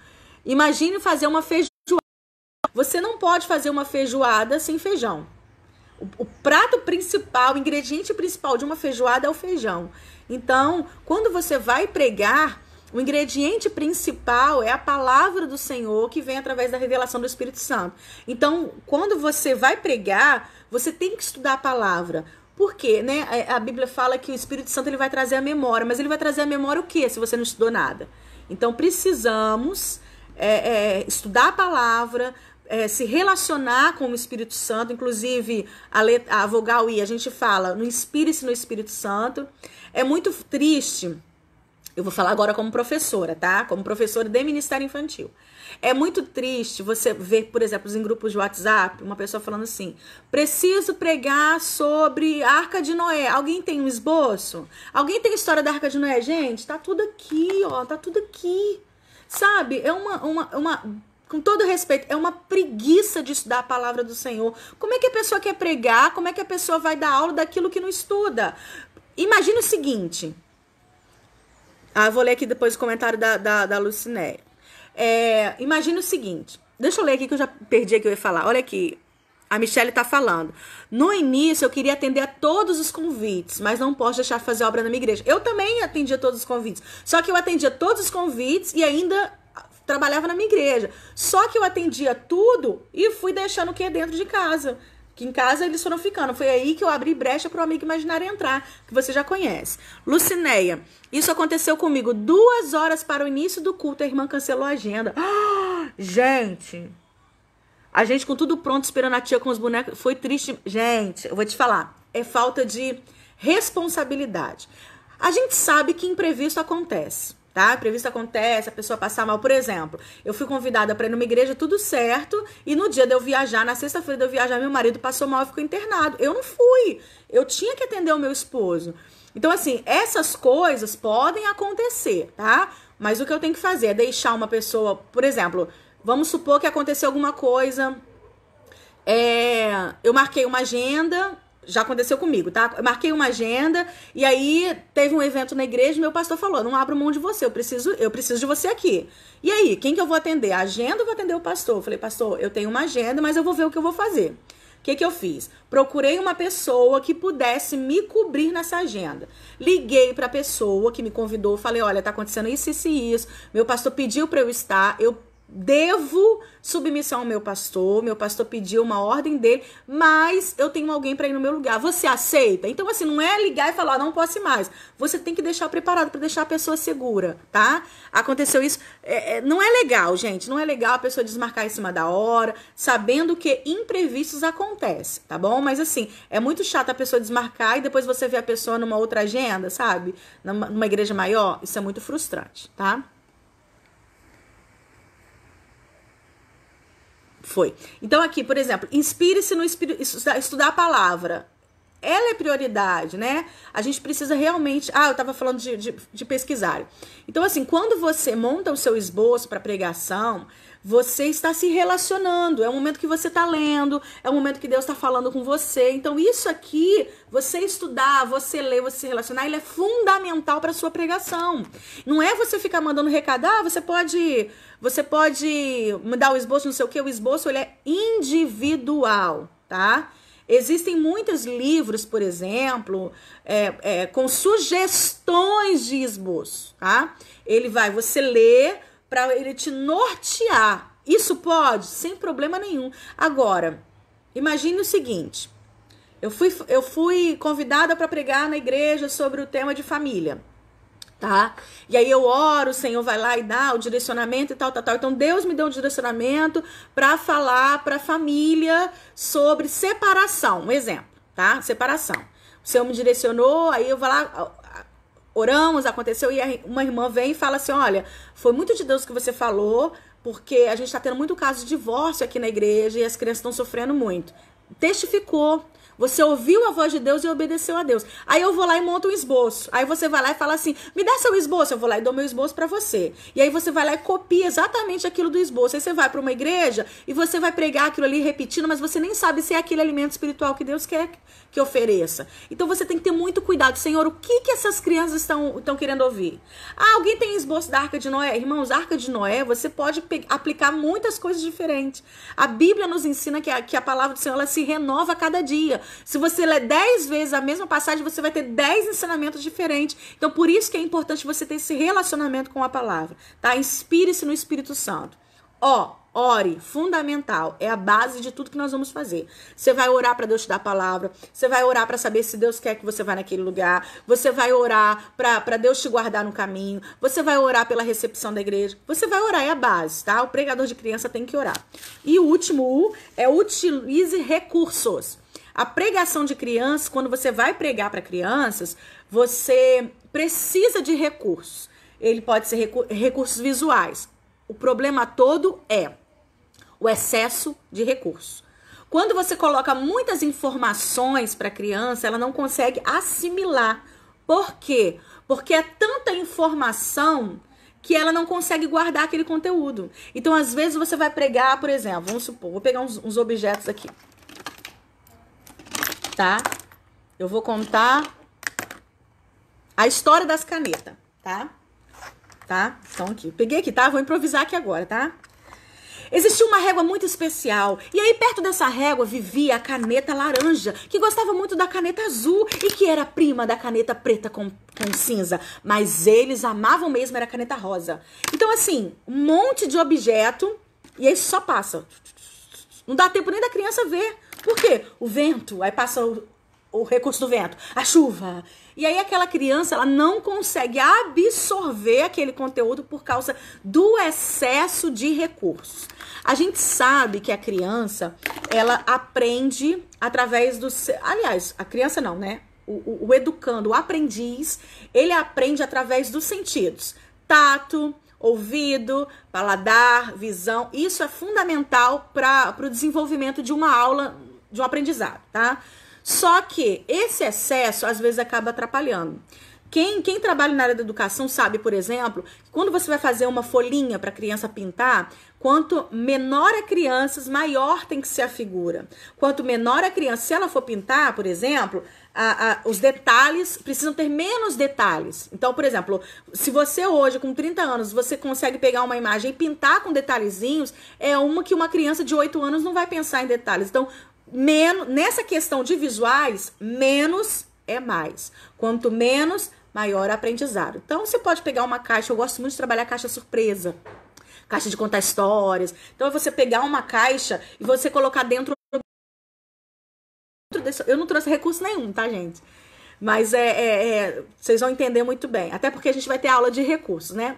Imagine fazer uma feijoada. Você não pode fazer uma feijoada sem feijão. O prato principal, o ingrediente principal de uma feijoada é o feijão. Então, quando você vai pregar, o ingrediente principal é a palavra do Senhor que vem através da revelação do Espírito Santo. Então, quando você vai pregar, você tem que estudar a palavra. Por quê? Né? A Bíblia fala que o Espírito Santo ele vai trazer a memória. Mas ele vai trazer a memória o quê? Se você não estudou nada. Então, precisamos estudar a palavra, se relacionar com o Espírito Santo. Inclusive, a vogal I, a gente fala, inspire-se no Espírito Santo. É muito triste... Eu vou falar agora como professora, tá? Como professora de Ministério Infantil. É muito triste você ver, por exemplo, em grupos de WhatsApp, uma pessoa falando assim, preciso pregar sobre a Arca de Noé. Alguém tem um esboço? Alguém tem história da Arca de Noé? Gente, tá tudo aqui, ó, tá tudo aqui. Sabe? Com todo respeito, é uma preguiça de estudar a palavra do Senhor. Como é que a pessoa quer pregar? Como é que a pessoa vai dar aula daquilo que não estuda? Imagina o seguinte... eu vou ler aqui depois o comentário da Lucinéia. Imagina o seguinte. Deixa eu ler aqui que eu já perdi o que eu ia falar. Olha aqui. A Michelle tá falando. No início eu queria atender a todos os convites, mas não posso deixar de fazer obra na minha igreja. Eu também atendia todos os convites. Só que eu atendia todos os convites e ainda trabalhava na minha igreja. Só que eu atendia tudo e fui deixando o que é dentro de casa. Que em casa eles foram ficando. Foi aí que eu abri brecha para o amigo imaginário entrar, que você já conhece. Lucinéia, isso aconteceu comigo 2 horas para o início do culto, a irmã cancelou a agenda. Gente, a gente com tudo pronto, esperando a tia com os bonecos, foi triste. Gente, eu vou te falar, é falta de responsabilidade. A gente sabe que imprevisto acontece. tá? Imprevisto acontece, a pessoa passar mal. Por exemplo, eu fui convidada para ir numa igreja, tudo certo, e no dia de eu viajar, na sexta-feira de eu viajar, meu marido passou mal e ficou internado. Eu não fui. Eu tinha que atender o meu esposo. Então, assim, essas coisas podem acontecer, tá? Mas o que eu tenho que fazer é deixar uma pessoa, por exemplo, vamos supor que aconteceu alguma coisa, eu marquei uma agenda. Já aconteceu comigo, tá? Eu marquei uma agenda e aí teve um evento na igreja e meu pastor falou, não abro mão de você, eu preciso de você aqui. E aí, quem que eu vou atender? A agenda ou vou atender o pastor? Eu falei, pastor, eu tenho uma agenda, mas eu vou ver o que eu vou fazer. O que eu fiz? Procurei uma pessoa que pudesse me cobrir nessa agenda. Liguei para a pessoa que me convidou, falei, olha, tá acontecendo isso, isso e isso. Meu pastor pediu para eu estar, eu devo submissão ao meu pastor pediu uma ordem dele, mas eu tenho alguém para ir no meu lugar. Você aceita? Então, assim, não é ligar e falar, não posso ir mais. Você tem que deixar preparado para deixar a pessoa segura, tá? Aconteceu isso. Não é legal, gente. Não é legal a pessoa desmarcar em cima da hora, sabendo que imprevistos acontecem, tá bom? Mas, assim, é muito chato a pessoa desmarcar e depois você vê a pessoa numa outra agenda, sabe? Numa igreja maior. Isso é muito frustrante, tá? Foi. Então aqui, por exemplo, inspire-se no espírito, estudar a palavra. Ela é prioridade, né? A gente precisa realmente... eu tava falando de pesquisar. Então, assim, quando você monta o seu esboço para pregação, você está se relacionando. É o momento que você está lendo, é o momento que Deus está falando com você. Então, isso aqui, você estudar, você ler, você se relacionar, ele é fundamental para sua pregação. Não é você ficar mandando recado, você pode me dar o esboço, não sei o quê. O esboço, ele é individual, tá? Existem muitos livros, por exemplo, com sugestões de esboço, tá? Você lê para ele te nortear. Isso pode, sem problema nenhum. Agora, imagine o seguinte, eu fui convidada para pregar na igreja sobre o tema de família, tá? E aí eu oro, o Senhor vai lá e dá o direcionamento e tal. Então Deus me deu um direcionamento para falar para a família sobre separação, um exemplo, tá? Separação. O Senhor me direcionou, aí eu vou lá, oramos, aconteceu, e uma irmã vem e fala assim, olha, foi muito de Deus que você falou, porque a gente está tendo muito caso de divórcio aqui na igreja e as crianças estão sofrendo muito. Testificou. Você ouviu a voz de Deus e obedeceu a Deus. Aí eu vou lá e monto um esboço. Aí você vai lá e fala assim, me dá seu esboço. Eu vou lá e dou meu esboço pra você. E aí você vai lá e copia exatamente aquilo do esboço. Aí você vai pra uma igreja e você vai pregar aquilo ali repetindo, mas você nem sabe se é aquele alimento espiritual que Deus quer que ofereça. Então você tem que ter muito cuidado. Senhor, o que essas crianças estão querendo ouvir? Alguém tem esboço da Arca de Noé? Irmãos, a Arca de Noé, você pode aplicar muitas coisas diferentes. A Bíblia nos ensina que a palavra do Senhor, ela se renova a cada dia. Se você ler 10 vezes a mesma passagem, você vai ter 10 ensinamentos diferentes. Então, por isso que é importante você ter esse relacionamento com a palavra, tá? Inspire-se no Espírito Santo. Ore, fundamental, é a base de tudo que nós vamos fazer. Você vai orar para Deus te dar a palavra, você vai orar para saber se Deus quer que você vá naquele lugar, você vai orar para Deus te guardar no caminho, você vai orar pela recepção da igreja, você vai orar, é a base, tá? O pregador de criança tem que orar. E o último U é utilize recursos. A pregação de crianças, quando você vai pregar para crianças, você precisa de recursos. Ele pode ser recursos visuais. O problema todo é o excesso de recursos. Quando você coloca muitas informações para a criança, ela não consegue assimilar. Por quê? Porque é tanta informação que ela não consegue guardar aquele conteúdo. Então, às vezes, você vai pregar, por exemplo, vamos supor, vou pegar uns objetos aqui. Tá? Eu vou contar a história das canetas, tá? Então aqui, peguei aqui, tá? Vou improvisar aqui agora, tá? Existia uma régua muito especial, e aí perto dessa régua vivia a caneta laranja, que gostava muito da caneta azul e que era prima da caneta preta com cinza, mas eles amavam mesmo era a caneta rosa. Então assim, um monte de objeto, e aí só passa. Não dá tempo nem da criança ver. Por quê? O vento, aí passa o recurso do vento, a chuva. E aí aquela criança, ela não consegue absorver aquele conteúdo por causa do excesso de recursos. A gente sabe que a criança, ela aprende através do... Aliás, a criança não, né? O educando, o aprendiz, ele aprende através dos sentidos. tato, ouvido, paladar, visão. Isso é fundamental para o desenvolvimento de uma aula, de um aprendizado, tá? Só que esse excesso às vezes acaba atrapalhando. Quem trabalha na área da educação sabe, por exemplo, que quando você vai fazer uma folhinha para a criança pintar, quanto menor a criança, maior tem que ser a figura. Quanto menor a criança, se ela for pintar, por exemplo, os detalhes precisam ter menos detalhes. Então, por exemplo, se você hoje, com 30 anos, você consegue pegar uma imagem e pintar com detalhezinhos, é uma que uma criança de 8 anos não vai pensar em detalhes. Então, nessa questão de visuais, menos é mais. Quanto menos, maior aprendizado. Então, você pode pegar uma caixa, eu gosto muito de trabalhar caixa surpresa, caixa de contar histórias. Então, é você pegar uma caixa e você colocar dentro desse... Eu não trouxe recurso nenhum, tá, gente? Mas vocês vão entender muito bem. Até porque a gente vai ter aula de recursos, né?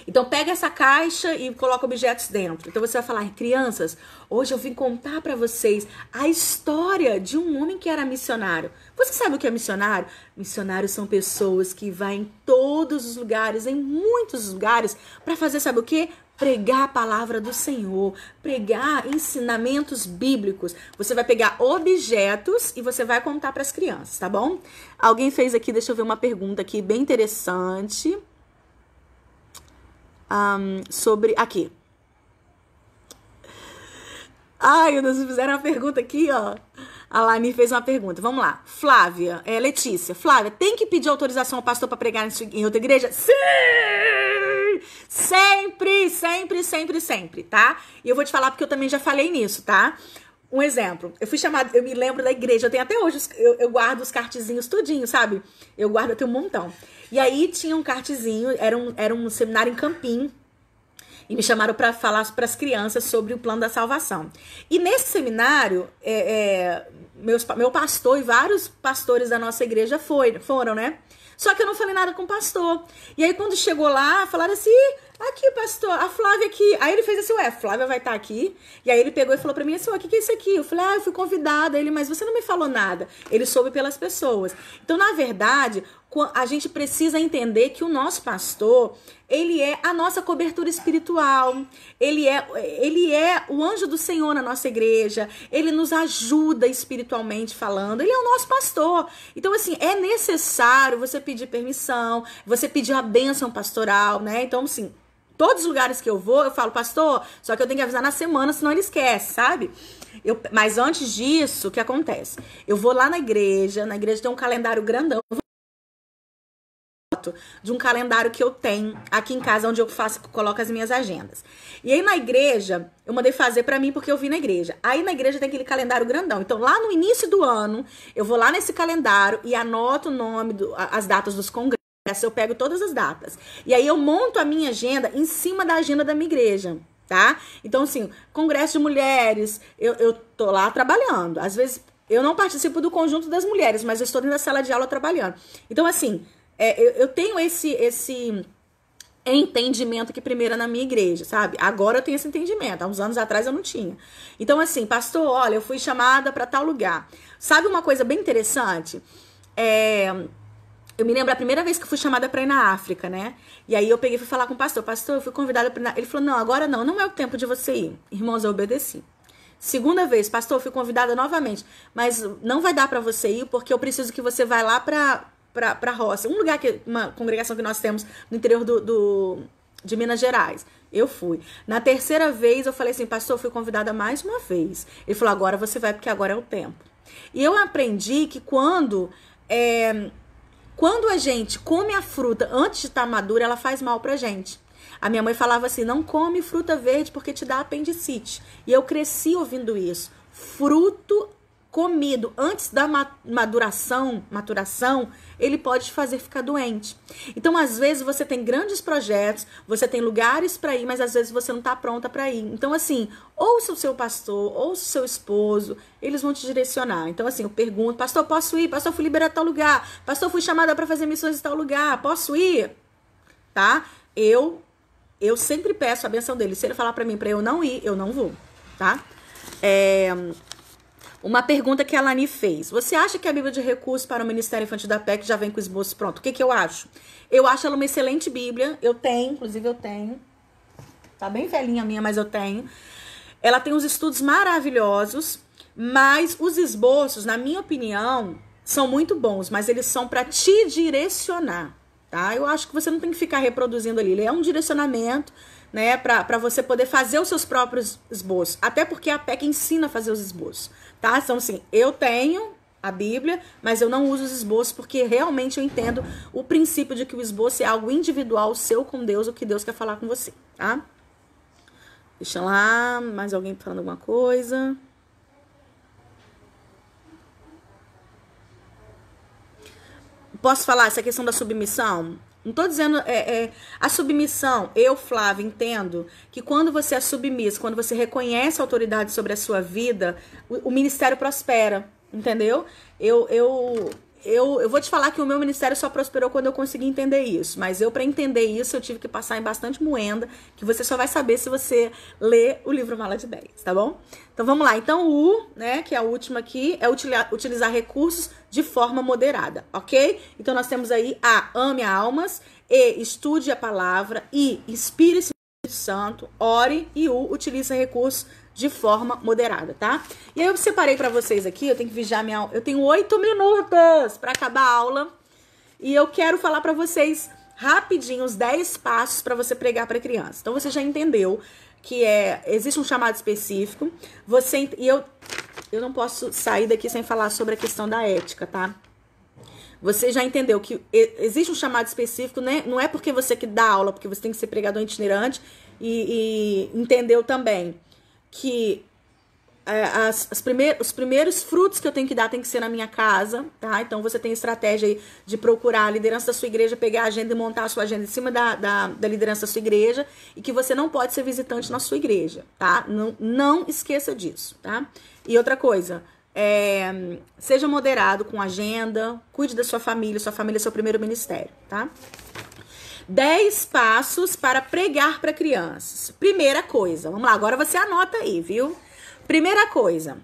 Então, pega essa caixa e coloca objetos dentro. Então, você vai falar, crianças, hoje eu vim contar para vocês a história de um homem que era missionário. Você sabe o que é missionário? Missionários são pessoas que vão em todos os lugares, em muitos lugares, para fazer, sabe o quê? Pregar a palavra do Senhor, pregar ensinamentos bíblicos. Você vai pegar objetos e você vai contar para as crianças, tá bom? Alguém fez aqui, deixa eu ver uma pergunta aqui bem interessante. Sobre... Aqui. Ai, meu Deus, fizeram uma pergunta aqui, ó. A Lani fez uma pergunta. Vamos lá. Flávia, Letícia. Flávia, tem que pedir autorização ao pastor para pregar em outra igreja? Sim! Sempre, sempre, sempre, sempre, tá? E eu vou te falar porque eu também já falei nisso, tá? Um exemplo. Eu fui chamada, eu me lembro da igreja, eu tenho até hoje, eu guardo os cartezinhos tudinho, sabe? Eu tenho um montão. E aí tinha um cartezinho, era um seminário em Campim, e me chamaram para falar para as crianças sobre o plano da salvação. E nesse seminário, meu pastor e vários pastores da nossa igreja foram, né? Só que eu não falei nada com o pastor. E aí quando chegou lá, falaram assim, aqui pastor, a Flávia aqui. Aí ele fez assim, Flávia vai estar aqui. E aí ele pegou e falou pra mim assim, o que é isso aqui? Eu falei, eu fui convidada. Ele, mas você não me falou nada. Ele soube pelas pessoas. Então, na verdade, a gente precisa entender que o nosso pastor, ele é a nossa cobertura espiritual, ele é o anjo do Senhor na nossa igreja, ele nos ajuda espiritualmente falando, ele é o nosso pastor. Então, assim, é necessário você pedir permissão, você pedir a bênção pastoral, né? Então, assim, todos os lugares que eu vou, eu falo, pastor, só que eu tenho que avisar na semana, senão ele esquece, sabe? Mas antes disso, o que acontece? Eu vou lá na igreja tem um calendário grandão, de um calendário que eu tenho aqui em casa, onde eu coloco as minhas agendas. E aí na igreja, eu mandei fazer pra mim porque eu vi na igreja. Aí na igreja tem aquele calendário grandão. Então lá no início do ano, eu vou lá nesse calendário e anoto o nome, as datas dos congressos, eu pego todas as datas. E aí eu monto a minha agenda em cima da agenda da minha igreja, tá? Então assim, congresso de mulheres, eu tô lá trabalhando. Às vezes eu não participo do conjunto das mulheres, mas eu estou dentro da sala de aula trabalhando. Então assim, eu tenho esse entendimento que primeiro é na minha igreja, sabe? Agora eu tenho esse entendimento. Há uns anos atrás eu não tinha. Então, assim, pastor, olha, eu fui chamada para tal lugar. Sabe uma coisa bem interessante? Eu me lembro a primeira vez que eu fui chamada para ir na África, né? E aí eu peguei e fui falar com o pastor. Pastor, eu fui convidada para ir na... Ele falou, não, agora não é o tempo de você ir. Irmãos, eu obedeci. Segunda vez, pastor, eu fui convidada novamente. Mas não vai dar para você ir porque eu preciso que você vá lá para roça, uma congregação que nós temos no interior de Minas Gerais. Eu fui. Na terceira vez, eu falei assim, pastor, eu fui convidada mais uma vez. Ele falou, agora você vai, porque agora é o tempo. E eu aprendi que quando a gente come a fruta antes de estar madura, ela faz mal pra gente. A minha mãe falava assim, não come fruta verde porque te dá apendicite. E eu cresci ouvindo isso. Fruto comido antes da maturação, ele pode te fazer ficar doente. Então, às vezes, você tem grandes projetos, você tem lugares para ir, mas às vezes você não está pronta para ir. Então, assim, ouça o seu pastor, ouça o seu esposo, eles vão te direcionar. Então, assim, eu pergunto, pastor, posso ir? Pastor, fui liberada a tal lugar. Pastor, fui chamada para fazer missões em tal lugar. Posso ir? Tá? Eu sempre peço a benção dele. Se ele falar para mim para eu não ir, eu não vou, tá? Uma pergunta que a Lani fez. Você acha que a Bíblia de Recursos para o Ministério Infantil da PEC já vem com o esboço pronto? O que eu acho? Eu acho ela uma excelente Bíblia. Eu tenho, inclusive eu tenho. Tá bem velhinha a minha, mas eu tenho. Ela tem uns estudos maravilhosos, mas os esboços, na minha opinião, são muito bons, mas eles são para te direcionar, tá? Eu acho que você não tem que ficar reproduzindo ali. Ele é um direcionamento, né, para você poder fazer os seus próprios esboços. Até porque a PEC ensina a fazer os esboços, tá? Então, assim, eu tenho a Bíblia, mas eu não uso os esboços porque realmente eu entendo o princípio de que o esboço é algo individual seu com Deus, o que Deus quer falar com você, tá? Deixa lá, mais alguém falando alguma coisa? Posso falar essa questão da submissão? Não tô dizendo... a submissão, eu, Flávia, entendo que quando você é submisso, quando você reconhece a autoridade sobre a sua vida, o ministério prospera, entendeu? Eu vou te falar que o meu ministério só prosperou quando eu consegui entender isso. Mas para entender isso, eu tive que passar em bastante moenda, que você só vai saber se você ler o livro Mala de Ideias, tá bom? Então, vamos lá. Então, né, que é a última aqui, é utilizar recursos de forma moderada, ok? Então, nós temos aí ame almas, estude a palavra, inspire-se no Espírito Santo, ore e utilize recursos de forma moderada, tá? E aí eu separei pra vocês aqui, eu tenho que vigiar eu tenho 8 minutos pra acabar a aula e eu quero falar pra vocês rapidinho os 10 passos pra você pregar pra criança. Então você já entendeu que existe um chamado específico, eu não posso sair daqui sem falar sobre a questão da ética, tá? Você já entendeu que existe um chamado específico, né? Não é porque você que dá aula, porque você tem que ser pregador itinerante e entendeu também que os primeiros frutos que eu tenho que dar tem que ser na minha casa, tá? Então você tem estratégia aí de procurar a liderança da sua igreja, pegar a agenda e montar a sua agenda em cima da liderança da sua igreja e que você não pode ser visitante na sua igreja, tá? Não esqueça disso, tá? E outra coisa, seja moderado com agenda, cuide da sua família é seu primeiro ministério, tá? 10 passos para pregar para crianças. Primeira coisa, vamos lá, agora você anota aí, viu? Primeira coisa,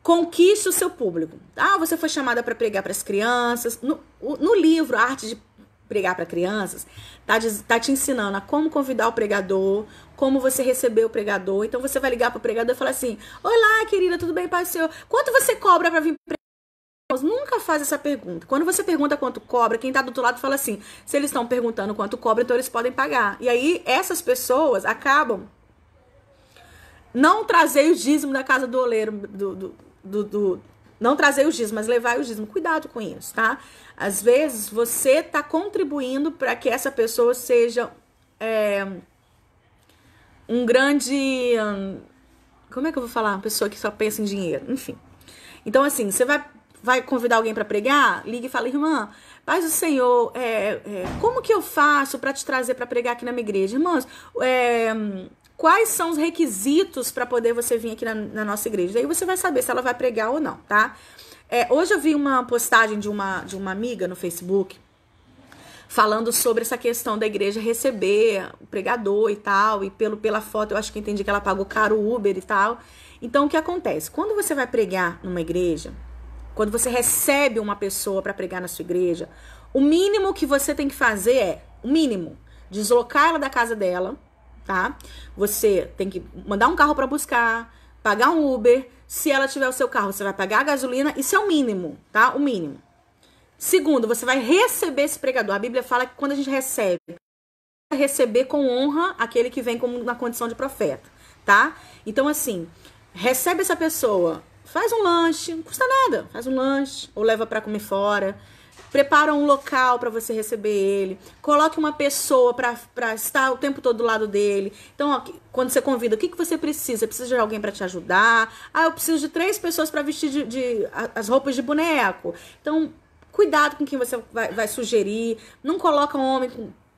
conquiste o seu público. Você foi chamada para pregar para as crianças. No livro Arte de Pregar para Crianças, tá te ensinando a como convidar o pregador, como você receber o pregador. Então você vai ligar para o pregador e falar assim: olá, querida, tudo bem, pai seu? Quanto você cobra para vir pregar? Nunca faz essa pergunta. Quando você pergunta quanto cobra, quem tá do outro lado fala assim: se eles estão perguntando quanto cobra, então eles podem pagar. E aí essas pessoas acabam não trazer o dízimo da casa do oleiro, não trazer o dízimo, mas levar o dízimo. Cuidado com isso, tá? Às vezes você tá contribuindo para que essa pessoa seja um grande... como é que eu vou falar? Uma pessoa que só pensa em dinheiro. Enfim. Então, assim, você vai convidar alguém para pregar? Liga e fala: irmã, paz do Senhor, como que eu faço para te trazer para pregar aqui na minha igreja? Irmãos, quais são os requisitos para poder você vir aqui na nossa igreja? Daí você vai saber se ela vai pregar ou não, tá? Hoje eu vi uma postagem de uma amiga no Facebook falando sobre essa questão da igreja receber o pregador e tal, e pela foto eu acho que entendi que ela pagou caro o Uber e tal. Então o que acontece? Quando você vai pregar numa igreja, quando você recebe uma pessoa para pregar na sua igreja, o mínimo que você tem que fazer deslocar ela da casa dela, tá? Você tem que mandar um carro para buscar, pagar um Uber. Se ela tiver o seu carro, você vai pagar a gasolina. Isso é o mínimo, tá? O mínimo. Segundo, você vai receber esse pregador. A Bíblia fala que quando a gente recebe, receber com honra aquele que vem na condição de profeta, tá? Então, assim, recebe essa pessoa, faz um lanche, não custa nada, faz um lanche, ou leva para comer fora, prepara um local para você receber ele, coloque uma pessoa para estar o tempo todo do lado dele. Então, ó, quando você convida, o que você precisa? Você precisa de alguém para te ajudar? Eu preciso de 3 pessoas para vestir as roupas de boneco. Então, cuidado com quem você vai sugerir. Não coloca um homem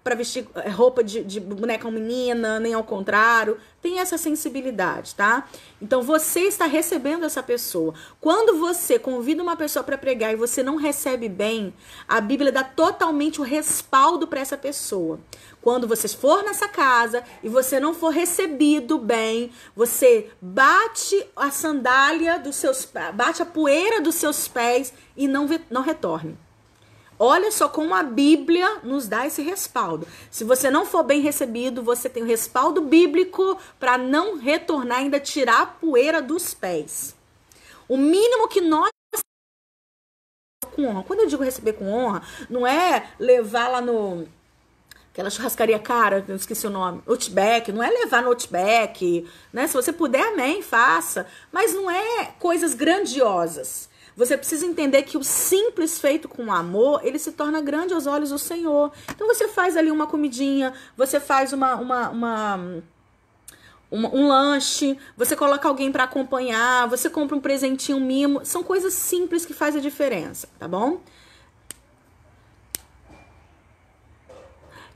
para vestir roupa de boneca menina, nem ao contrário. Tem essa sensibilidade, tá? Então, você está recebendo essa pessoa. Quando você convida uma pessoa para pregar e você não recebe bem, a Bíblia dá totalmente o respaldo para essa pessoa. Quando você for nessa casa e você não for recebido bem, você bate a sandália dos seus pés, bate a poeira dos seus pés e não retorne. Olha só como a Bíblia nos dá esse respaldo. Se você não for bem recebido, você tem o respaldo bíblico para não retornar, ainda tirar a poeira dos pés. O mínimo que nós com honra. Quando eu digo receber com honra, não é levar lá no aquela churrascaria cara, eu esqueci o nome, Outback, não é levar no Outback, né? Se você puder, amém, faça. Mas não é coisas grandiosas. Você precisa entender que o simples feito com amor, ele se torna grande aos olhos do Senhor. Então você faz ali uma comidinha, você faz um lanche, você coloca alguém para acompanhar, você compra um presentinho, um mimo. São coisas simples que fazem a diferença, tá bom?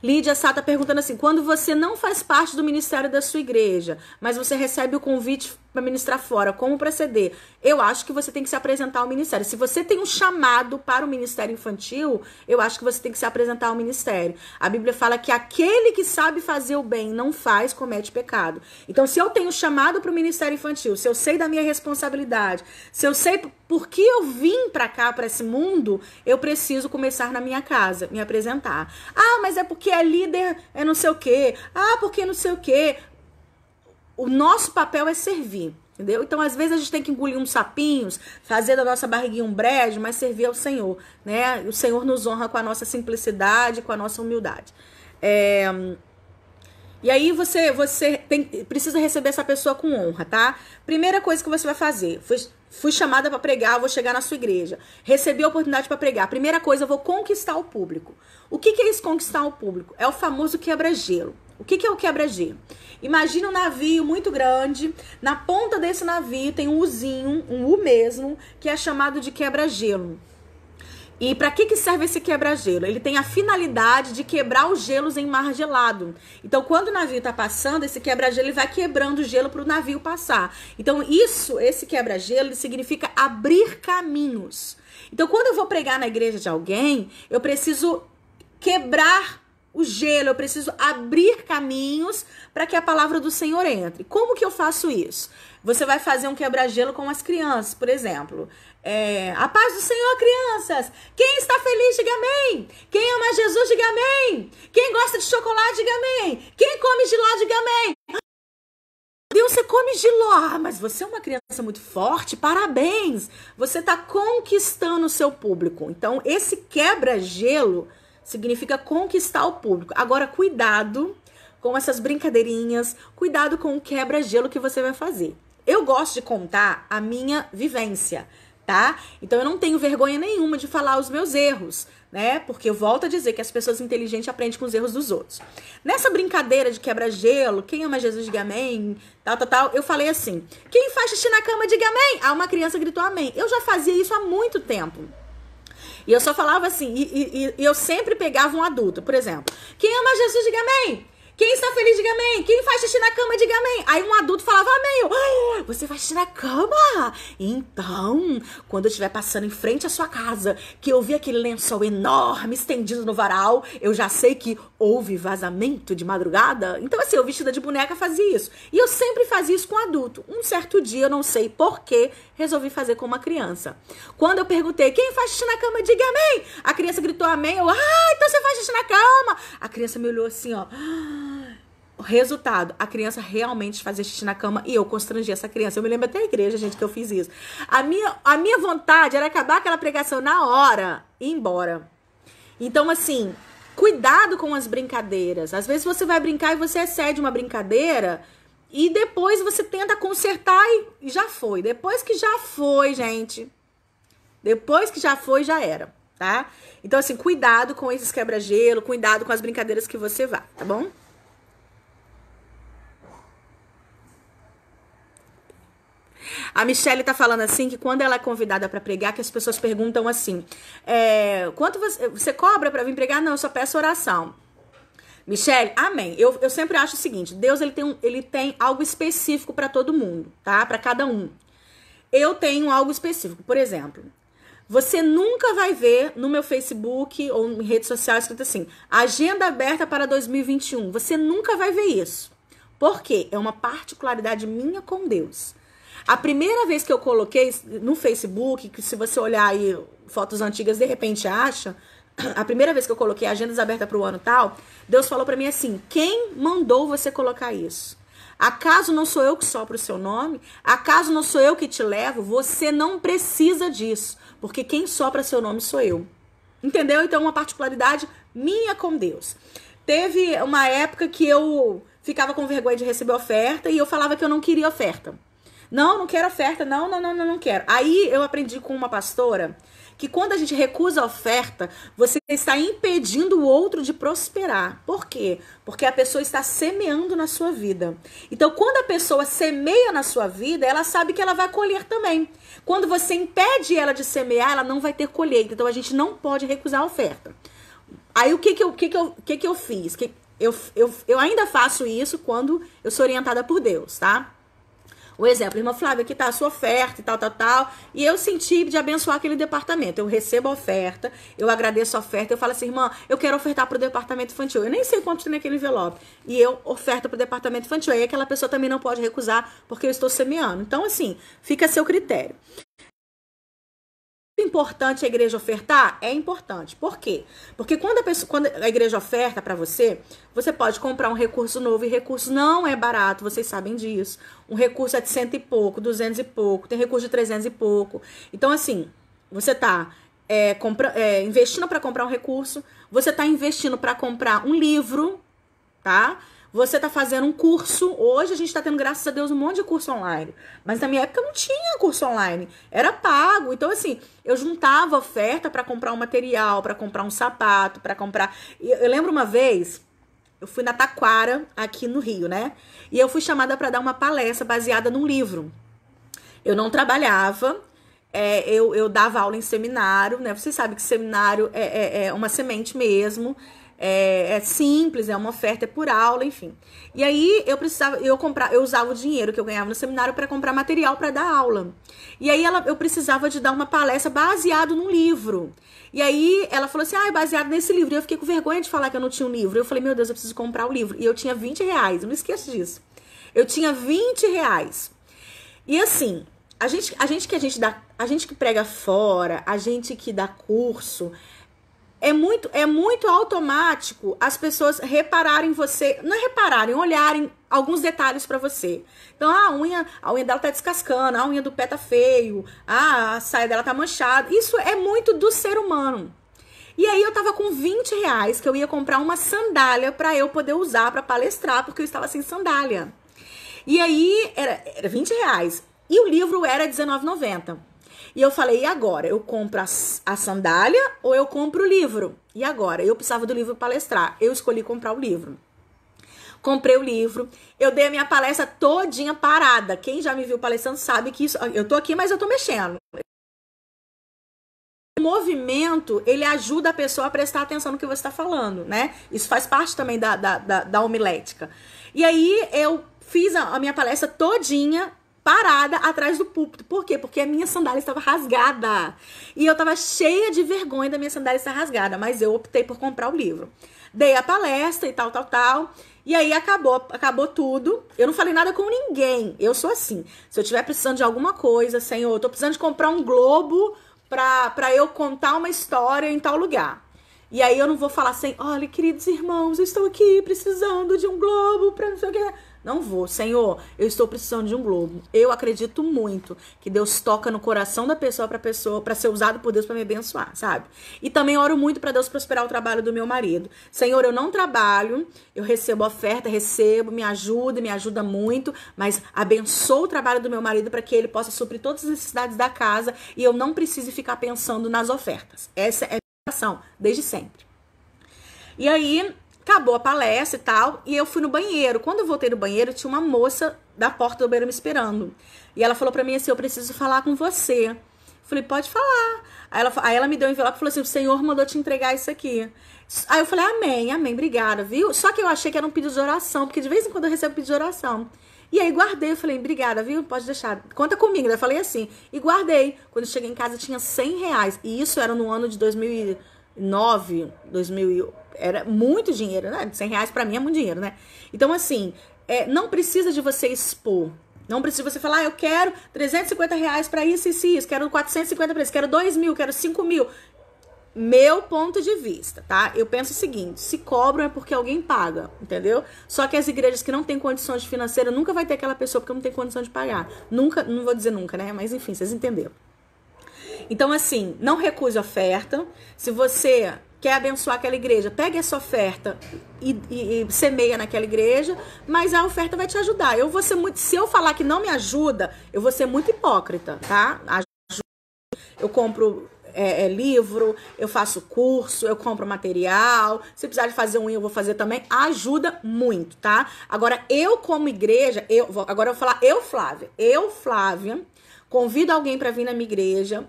Lídia Sá tá perguntando assim, quando você não faz parte do ministério da sua igreja, mas você recebe o convite para ministrar fora, como proceder? Eu acho que você tem que se apresentar ao ministério. Se você tem um chamado para o ministério infantil, eu acho que você tem que se apresentar ao ministério. A Bíblia fala que aquele que sabe fazer o bem não faz, comete pecado. Então, se eu tenho chamado para o ministério infantil, se eu sei da minha responsabilidade, se eu sei por que eu vim para cá, para esse mundo, eu preciso começar na minha casa, me apresentar. Ah, mas é porque a líder é não sei o quê. Ah, porque não sei o quê. O nosso papel é servir, entendeu? Então, às vezes, a gente tem que engolir uns sapinhos, fazer da nossa barriguinha um brejo, mas servir ao Senhor, né? O Senhor nos honra com a nossa simplicidade, com a nossa humildade. E aí, você precisa receber essa pessoa com honra, tá? Primeira coisa que você vai fazer, fui chamada para pregar, vou chegar na sua igreja, recebi a oportunidade para pregar. Primeira coisa, eu vou conquistar o público. O que é isso, conquistar o público? É o famoso quebra-gelo. O que é o quebra-gelo? Imagina um navio muito grande, na ponta desse navio tem um uzinho, um U mesmo, que é chamado de quebra-gelo. E para que serve esse quebra-gelo? Ele tem a finalidade de quebrar os gelos em mar gelado. Então, quando o navio está passando, esse quebra-gelo vai quebrando o gelo para o navio passar. Então, esse quebra-gelo significa abrir caminhos. Então, quando eu vou pregar na igreja de alguém, eu preciso quebrar o gelo, eu preciso abrir caminhos para que a palavra do Senhor entre. Como que eu faço isso? Você vai fazer um quebra-gelo com as crianças, por exemplo. A paz do Senhor, crianças. Quem está feliz, diga amém. Quem ama Jesus, diga amém. Quem gosta de chocolate, diga amém. Quem come giló, diga amém. Deus, você come giló. Ah, mas você é uma criança muito forte, parabéns. Você está conquistando o seu público. Então, esse quebra-gelo significa conquistar o público. Agora, cuidado com essas brincadeirinhas, cuidado com o quebra-gelo que você vai fazer. Eu gosto de contar a minha vivência, tá? Então, eu não tenho vergonha nenhuma de falar os meus erros, né? Porque eu volto a dizer que as pessoas inteligentes aprendem com os erros dos outros. Nessa brincadeira de quebra-gelo, quem ama Jesus, diga amém, tal, eu falei assim, quem faz xixi na cama, diga amém. Ah, uma criança gritou amém. Eu já fazia isso há muito tempo. E eu só falava assim, e eu sempre pegava um adulto, por exemplo. Quem ama Jesus, diga amém. Quem está feliz, diga amém. Quem faz xixi na cama, diga amém. Aí um adulto falava amém. Eu, você faz xixi na cama? Então, quando eu estiver passando em frente à sua casa, que eu vi aquele lençol enorme estendido no varal, eu já sei que houve vazamento de madrugada. Então, assim, eu vestida de boneca fazia isso. E eu sempre fazia isso com adulto. Um certo dia, eu não sei porquê, resolvi fazer com uma criança. Quando eu perguntei, quem faz xixi na cama, diga amém. A criança gritou amém. Eu, então você faz xixi na cama. A criança me olhou assim, ó. O resultado, a criança realmente fazia xixi na cama e eu constrangi essa criança. Eu me lembro até a igreja, gente, que eu fiz isso. A minha vontade era acabar aquela pregação na hora e ir embora. Então, assim, cuidado com as brincadeiras. Às vezes você vai brincar e você excede uma brincadeira e depois você tenta consertar e já foi. Depois que já foi, gente. Depois que já foi, já era, tá? Então, assim, cuidado com esses quebra-gelo, cuidado com as brincadeiras que você vai, tá bom? A Michelle tá falando assim que quando ela é convidada para pregar, que as pessoas perguntam assim, quanto você cobra para vir pregar? Não, eu só peço oração. Michele, amém. Eu sempre acho o seguinte, Deus ele tem algo específico para todo mundo, tá? Para cada um. Eu tenho algo específico. Por exemplo, você nunca vai ver no meu Facebook ou em rede social escrito assim, agenda aberta para 2021. Você nunca vai ver isso. Por quê? É uma particularidade minha com Deus. A primeira vez que eu coloquei no Facebook, que se você olhar aí fotos antigas, de repente acha, a primeira vez que eu coloquei agendas abertas para o ano tal, Deus falou para mim assim, quem mandou você colocar isso? Acaso não sou eu que sopro o seu nome? Acaso não sou eu que te levo? Você não precisa disso, porque quem sopra seu nome sou eu. Entendeu? Então, uma particularidade minha com Deus. Teve uma época que eu ficava com vergonha de receber oferta e eu falava que eu não queria oferta. Não quero oferta, não quero. Aí eu aprendi com uma pastora que quando a gente recusa a oferta, você está impedindo o outro de prosperar. Por quê? Porque a pessoa está semeando na sua vida. Então, quando a pessoa semeia na sua vida, ela sabe que ela vai colher também. Quando você impede ela de semear, ela não vai ter colheita. Então, a gente não pode recusar a oferta. Aí, o que eu fiz? Eu ainda faço isso quando eu sou orientada por Deus, tá? O exemplo, irmã Flávia, aqui tá a sua oferta e tal. E eu senti de abençoar aquele departamento. Eu recebo a oferta, eu agradeço a oferta, eu falo assim, irmã, eu quero ofertar pro departamento infantil. Eu nem sei quanto tem naquele envelope. E eu oferto pro departamento infantil. Aí aquela pessoa também não pode recusar, porque eu estou semeando. Então, assim, fica a seu critério. É importante a igreja ofertar? É importante. Por quê? Porque quando a igreja oferta para você, você pode comprar um recurso novo, e recurso não é barato, vocês sabem disso. Um recurso é de 100 e pouco, 200 e pouco, tem recurso de 300 e pouco. Então, assim, você está investindo para comprar um recurso, você está investindo para comprar um livro, tá? Você tá fazendo um curso. Hoje a gente tá tendo, graças a Deus, um monte de curso online. Mas na minha época não tinha curso online. Era pago. Então, assim, eu juntava oferta para comprar um material, para comprar um sapato, para comprar... Eu lembro uma vez, eu fui na Taquara, aqui no Rio, né? E eu fui chamada para dar uma palestra baseada num livro. Eu não trabalhava, eu dava aula em seminário, né? Vocês sabem que seminário é uma semente mesmo. É simples, é uma oferta, é por aula, enfim. E aí eu usava o dinheiro que eu ganhava no seminário para comprar material para dar aula. E aí eu precisava de dar uma palestra baseado num livro. E aí ela falou assim, baseado nesse livro. E eu fiquei com vergonha de falar que eu não tinha um livro. Eu falei, meu Deus, eu preciso comprar o livro. E eu tinha R$20, eu não esqueço disso. Eu tinha R$20. E assim, a gente que prega fora, a gente que dá curso, é muito automático as pessoas repararem você, não é repararem, olharem alguns detalhes pra você. Então, a unha dela tá descascando, a unha do pé tá feio, a saia dela tá manchada. Isso é muito do ser humano. E aí eu tava com R$20 que eu ia comprar uma sandália pra eu poder usar pra palestrar, porque eu estava sem sandália. E aí era R$20 e o livro era R$19,90. E eu falei, e agora? Eu compro a sandália ou eu compro o livro? E agora? Eu precisava do livro palestrar. Eu escolhi comprar o livro. Comprei o livro. Eu dei a minha palestra todinha parada. Quem já me viu palestrando sabe que isso... Eu tô aqui, mas eu tô mexendo. O movimento, ele ajuda a pessoa a prestar atenção no que você está falando, né? Isso faz parte também da homilética. E aí, eu fiz a minha palestra todinha parada atrás do púlpito. Por quê? Porque a minha sandália estava rasgada. E eu estava cheia de vergonha da minha sandália estar rasgada. Mas eu optei por comprar o livro. Dei a palestra e tal. E aí acabou tudo. Eu não falei nada com ninguém. Eu sou assim. Se eu estiver precisando de alguma coisa, Senhor, eu tô precisando de comprar um globo pra eu contar uma história em tal lugar. E aí eu não vou falar assim, olha, queridos irmãos, eu estou aqui precisando de um globo pra não sei o que. Não vou, Senhor, eu estou precisando de um globo. Eu acredito muito que Deus toca no coração da pessoa para ser usado por Deus para me abençoar, sabe? E também oro muito para Deus prosperar o trabalho do meu marido. Senhor, eu não trabalho, eu recebo oferta, me ajuda muito, mas abençoa o trabalho do meu marido para que ele possa suprir todas as necessidades da casa e eu não precise ficar pensando nas ofertas. Essa é a minha oração, desde sempre. E aí acabou a palestra e tal, e eu fui no banheiro. Quando eu voltei no banheiro, tinha uma moça da porta do banheiro me esperando. E ela falou pra mim assim, eu preciso falar com você. Falei, pode falar. Aí ela me deu um envelope e falou assim, o Senhor mandou te entregar isso aqui. Aí eu falei, amém, amém, obrigada, viu? Só que eu achei que era um pedido de oração, porque de vez em quando eu recebo pedido de oração. E aí guardei, eu falei, obrigada, viu? Pode deixar, conta comigo. Eu falei assim, e guardei. Quando eu cheguei em casa tinha R$100. E isso era no ano de 2009, 2000, era muito dinheiro, né? R$100 pra mim é muito dinheiro, né? Então assim, não precisa de você expor. Não precisa você falar, eu quero R$350 pra isso, quero 450 pra isso, quero 2.000, quero 5.000. Meu ponto de vista, tá? Eu penso o seguinte, se cobram é porque alguém paga, entendeu? Só que as igrejas que não têm condições financeiras, nunca vai ter aquela pessoa porque não tem condição de pagar. Nunca, não vou dizer nunca, né? Mas enfim, vocês entenderam. Então assim, não recuse oferta. Se você quer abençoar aquela igreja, pegue essa oferta e semeia naquela igreja, mas a oferta vai te ajudar. Eu vou ser muito, se eu falar que não me ajuda, eu vou ser muito hipócrita, tá? Eu compro livro, eu faço curso, eu compro material, se precisar de fazer eu vou fazer também, ajuda muito, tá? Agora, eu como igreja, agora eu vou falar Flávia, convido alguém para vir na minha igreja,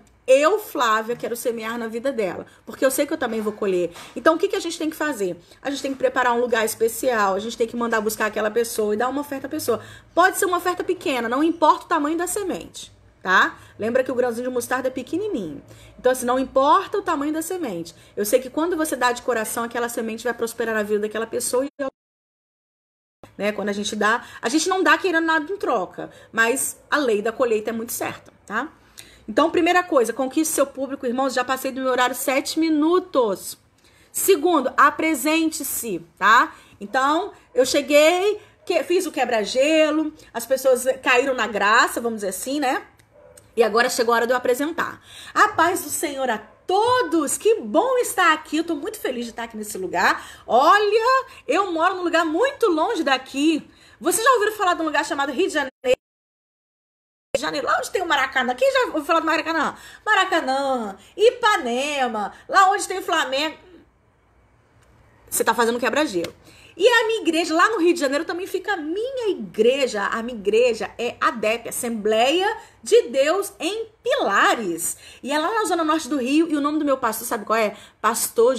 Flávia, quero semear na vida dela, porque eu sei que eu também vou colher. Então, o que a gente tem que fazer? A gente tem que preparar um lugar especial, a gente tem que mandar buscar aquela pessoa e dar uma oferta à pessoa. Pode ser uma oferta pequena, não importa o tamanho da semente, tá? Lembra que o grãozinho de mostarda é pequenininho. Então, assim, não importa o tamanho da semente. Eu sei que quando você dá de coração, aquela semente vai prosperar na vida daquela pessoa e né? Quando a gente não dá querendo nada em troca, mas a lei da colheita é muito certa, tá? Então, primeira coisa, conquiste seu público, irmãos, já passei do meu horário 7 minutos. Segundo, apresente-se, tá? Então, eu cheguei, fiz o quebra-gelo, as pessoas caíram na graça, vamos dizer assim, né? E agora chegou a hora de eu apresentar. A paz do Senhor a todos, que bom estar aqui, eu tô muito feliz de estar aqui nesse lugar. Olha, eu moro num lugar muito longe daqui. Vocês já ouviram falar de um lugar chamado Rio de Janeiro? Lá onde tem o Maracanã. Quem já ouviu falar do Maracanã? Maracanã, Ipanema, lá onde tem o Flamengo. Você tá fazendo quebra-gelo. E a minha igreja, lá no Rio de Janeiro, também fica a minha igreja. A minha igreja é ADEP, Assembleia de Deus em Pilares. E é lá na zona norte do Rio. E o nome do meu pastor, sabe qual é? Pastor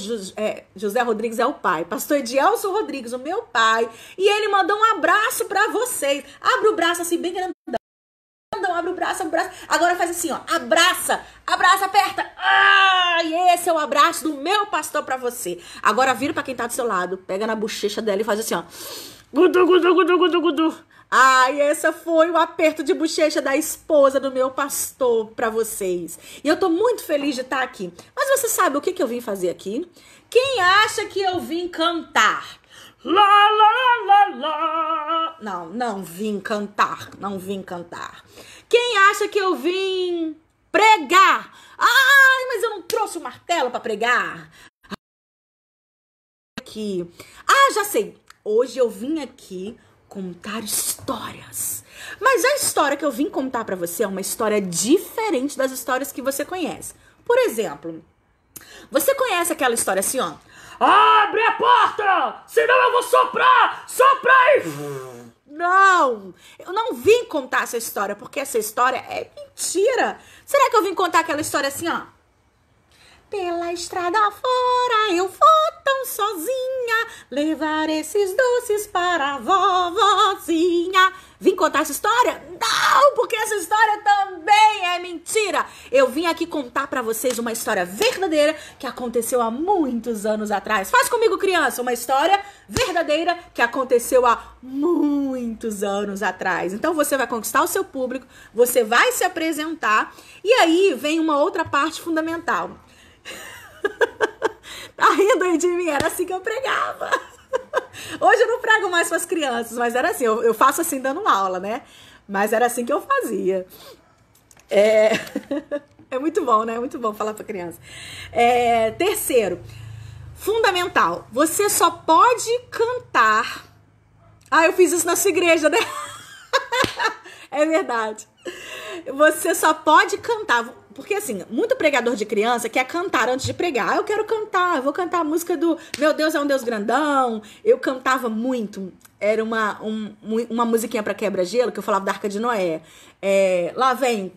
José Rodrigues é o pai. Pastor Edielson Rodrigues, o meu pai. E ele mandou um abraço pra vocês. Abre o braço assim, bem grandão. Abre o braço, agora faz assim, ó, abraça, aperta, e esse é o abraço do meu pastor pra você. Agora vira pra quem tá do seu lado, pega na bochecha dela e faz assim, ó, gudu, gudu, gudu, gudu, gudu. Esse foi o aperto de bochecha da esposa do meu pastor pra vocês. E eu tô muito feliz de estar aqui. Mas você sabe o que eu vim fazer aqui? Quem acha que eu vim cantar? Lá, lá, lá, lá. Não vim cantar, Quem acha que eu vim pregar? Mas eu não trouxe o martelo para pregar. Aqui. Já sei. Hoje eu vim aqui contar histórias. Mas a história que eu vim contar para você é uma história diferente das histórias que você conhece. Por exemplo, você conhece aquela história assim, ó? Abre a porta, senão eu vou soprar e... Não, eu não vim contar essa história, porque essa história é mentira. Será que eu vim contar aquela história assim, ó? Pela estrada fora eu vou tão sozinha, levar esses doces para a vovozinha. Vim contar essa história? Não, porque essa história também é mentira. Eu vim aqui contar pra vocês uma história verdadeira que aconteceu há muitos anos atrás. Faz comigo, criança, uma história verdadeira que aconteceu há muitos anos atrás. Então você vai conquistar o seu público, você vai se apresentar e aí vem uma outra parte fundamental. Tá rindo aí de mim? Era assim que eu pregava. Hoje eu não prego mais para as crianças, mas era assim, eu faço assim dando aula, né? Mas era assim que eu fazia. É muito bom, né? É muito bom falar para criança. Terceiro, fundamental, você só pode cantar. Eu fiz isso na sua igreja, né? É verdade. Você só pode cantar. Porque, assim, muito pregador de criança quer cantar antes de pregar. Eu quero cantar, eu vou cantar a música do Meu Deus é um Deus grandão. Eu cantava muito. era uma musiquinha pra quebra-gelo, que eu falava da Arca de Noé. Lá vem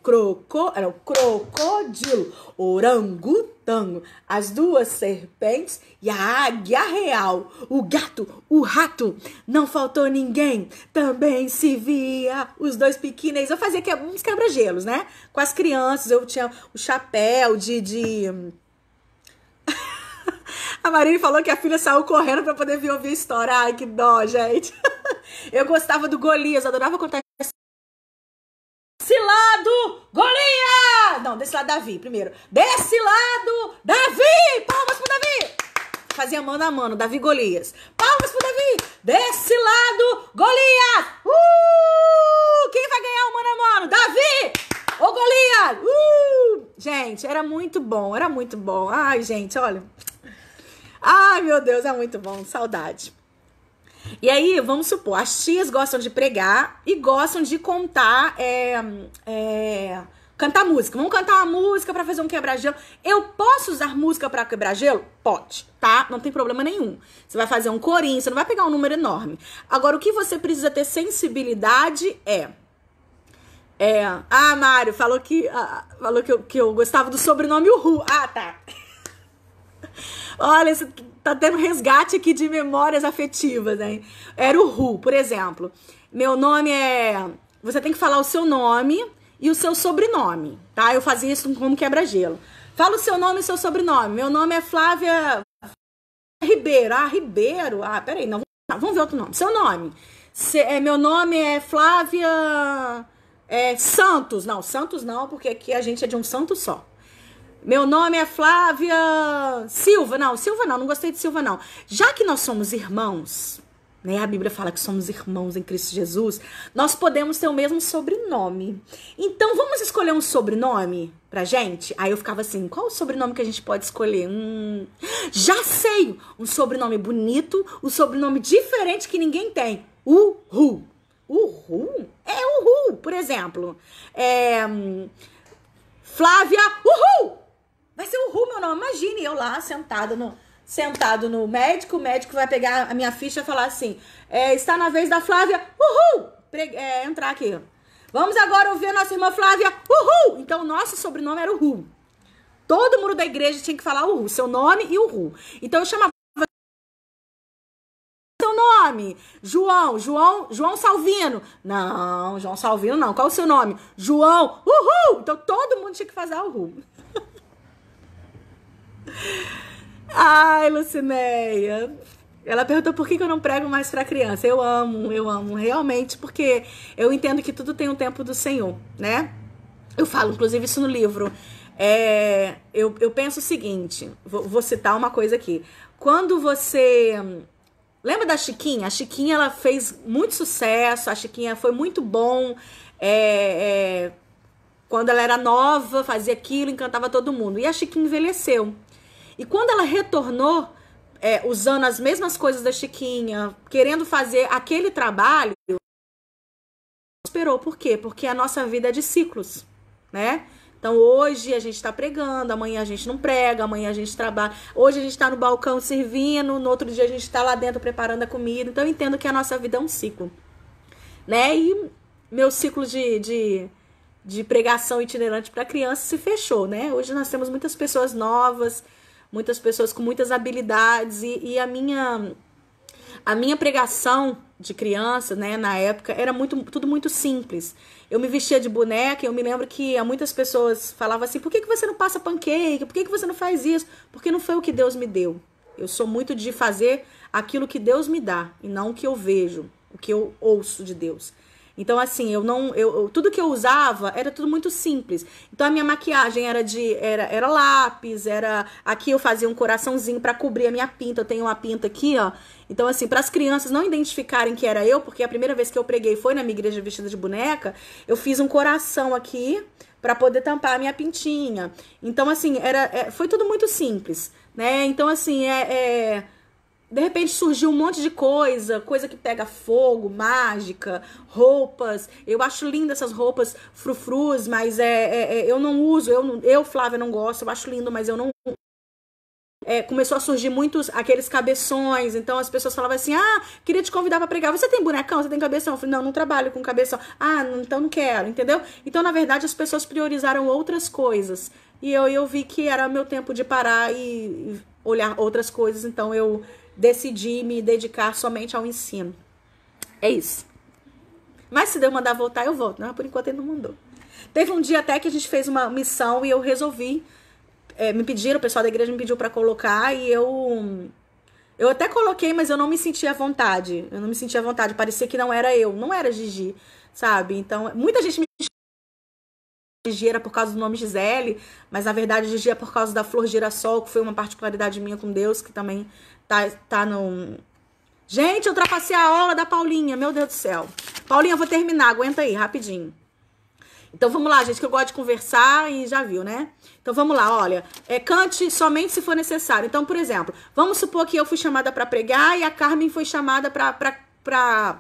era o crocodilo, orangotango, as duas serpentes e a águia real, o gato, o rato, não faltou ninguém, também se via os dois pequenos. Eu fazia uns quebra-gelos, né? Com as crianças, eu tinha o chapéu A Marine falou que a filha saiu correndo pra poder vir ouvir a história. Ai, que dó, gente. Eu gostava do Golias, adorava contar. Desse lado, Golias! Não, desse lado, Davi, primeiro. Desse lado, Davi! Palmas pro Davi! Fazia mano a mano, Davi Golias. Palmas pro Davi! Desse lado, Golias! Quem vai ganhar o mano a mano? Davi! Ô, Golias! Gente, era muito bom, era muito bom. Ai, gente, olha. Ai, meu Deus, é muito bom, saudade. E aí, vamos supor, as tias gostam de pregar e gostam de contar, cantar música. Vamos cantar uma música pra fazer um quebra-gelo. Eu posso usar música pra quebra-gelo? Pode, tá? Não tem problema nenhum. Você vai fazer um corinho, você não vai pegar um número enorme. Agora, o que você precisa ter sensibilidade Mário, falou que eu gostava do sobrenome Uhu. Ah, tá. Olha, tá tendo resgate aqui de memórias afetivas, hein? Era o Ru, por exemplo. Meu nome Você tem que falar o seu nome e o seu sobrenome, tá? Eu fazia isso como quebra-gelo. Fala o seu nome e o seu sobrenome. Meu nome é Flávia Ribeiro. Ah, Ribeiro? Ah, peraí, não. Vamos ver outro nome. Seu nome. Meu nome é Flávia Santos. Não, Santos não, porque aqui a gente é de um santo só. Meu nome é Flávia Silva. Não, Silva não gostei de Silva não. Já que nós somos irmãos, né? A Bíblia fala que somos irmãos em Cristo Jesus, nós podemos ter o mesmo sobrenome. Então, vamos escolher um sobrenome pra gente? Aí eu ficava assim, qual o sobrenome que a gente pode escolher? Já sei! Um sobrenome bonito, um sobrenome diferente que ninguém tem. Uhu. Uhu? Uhu, por exemplo. Flávia Uhu! Vai ser Uhu meu nome. Imagine eu lá sentado no médico. O médico vai pegar a minha ficha e falar assim, está na vez da Flávia Uhu! Entrar aqui. Vamos agora ouvir a nossa irmã Flávia Uhu! Então, o nosso sobrenome era Uhu. Todo mundo da igreja tinha que falar Uhu, seu nome e Uhu. Então, eu chamava seu nome, João Salvino. Não, João Salvino não. Qual o seu nome? João Uhu! Então, todo mundo tinha que fazer Uhu. Ai, Lucineia. Ela perguntou por que eu não prego mais pra criança. Eu amo, realmente, porque eu entendo que tudo tem um tempo do Senhor, né? Eu falo, inclusive, isso no livro. Eu penso o seguinte, vou citar uma coisa aqui. Quando você... Lembra da Chiquinha? A Chiquinha, ela fez muito sucesso, a Chiquinha foi muito bom. Quando ela era nova, fazia aquilo, encantava todo mundo. E a Chiquinha envelheceu. E quando ela retornou, usando as mesmas coisas da Chiquinha, querendo fazer aquele trabalho, esperou. Por quê? Porque a nossa vida é de ciclos, né? Então, hoje a gente está pregando, amanhã a gente não prega, amanhã a gente trabalha. Hoje a gente está no balcão servindo, no outro dia a gente está lá dentro preparando a comida. Então, eu entendo que a nossa vida é um ciclo, né? E meu ciclo de pregação itinerante para criança se fechou, né? Hoje nós temos muitas pessoas novas, muitas pessoas com muitas habilidades e a minha pregação de criança, né, na época, era tudo muito simples. Eu me vestia de boneca, eu me lembro que muitas pessoas falavam assim, por que você não passa pancake? Por que você não faz isso? Porque não foi o que Deus me deu. Eu sou muito de fazer aquilo que Deus me dá e não o que eu vejo, o que eu ouço de Deus. Então, assim, tudo que eu usava era tudo muito simples. Então, a minha maquiagem era lápis, aqui eu fazia um coraçãozinho para cobrir a minha pinta. Eu tenho uma pinta aqui, ó. Então, assim, para as crianças não identificarem que era eu, porque a primeira vez que eu preguei foi na minha igreja vestida de boneca, eu fiz um coração aqui para poder tampar a minha pintinha. Então, assim, foi tudo muito simples, né? Então, assim, de repente surgiu um monte de coisa que pega fogo, mágica, roupas. Eu acho linda essas roupas frufrus, mas eu não uso, eu Flávia, não gosto. Eu acho lindo, mas eu não começou a surgir muitos aqueles cabeções. Então as pessoas falavam assim: ah, queria te convidar pra pregar. Você tem bonecão? Você tem cabeção? Eu falei: não, não trabalho com cabeção. Ah, então não quero, entendeu? Então, na verdade, as pessoas priorizaram outras coisas. E eu vi que era meu tempo de parar e olhar outras coisas. Então eu decidi me dedicar somente ao ensino. É isso. Mas se Deus mandar voltar, eu volto, né? Por enquanto ele não mandou. Teve um dia até que a gente fez uma missão e eu resolvi. Me pediram, o pessoal da igreja me pediu pra colocar e eu até coloquei, mas eu não me sentia à vontade. Eu não me sentia à vontade. Parecia que não era eu, não era Gigi, sabe? Então, muita gente me Gigi era por causa do nome Gisele, mas na verdade Gigi é por causa da flor girassol, que foi uma particularidade minha com Deus, que também tá no... Gente, eu ultrapassei a aula da Paulinha, meu Deus do céu. Paulinha, eu vou terminar, aguenta aí, rapidinho. Então vamos lá, gente, que eu gosto de conversar e já viu, né? Então vamos lá, olha, cante somente se for necessário. Então, por exemplo, vamos supor que eu fui chamada para pregar e a Carmen foi chamada para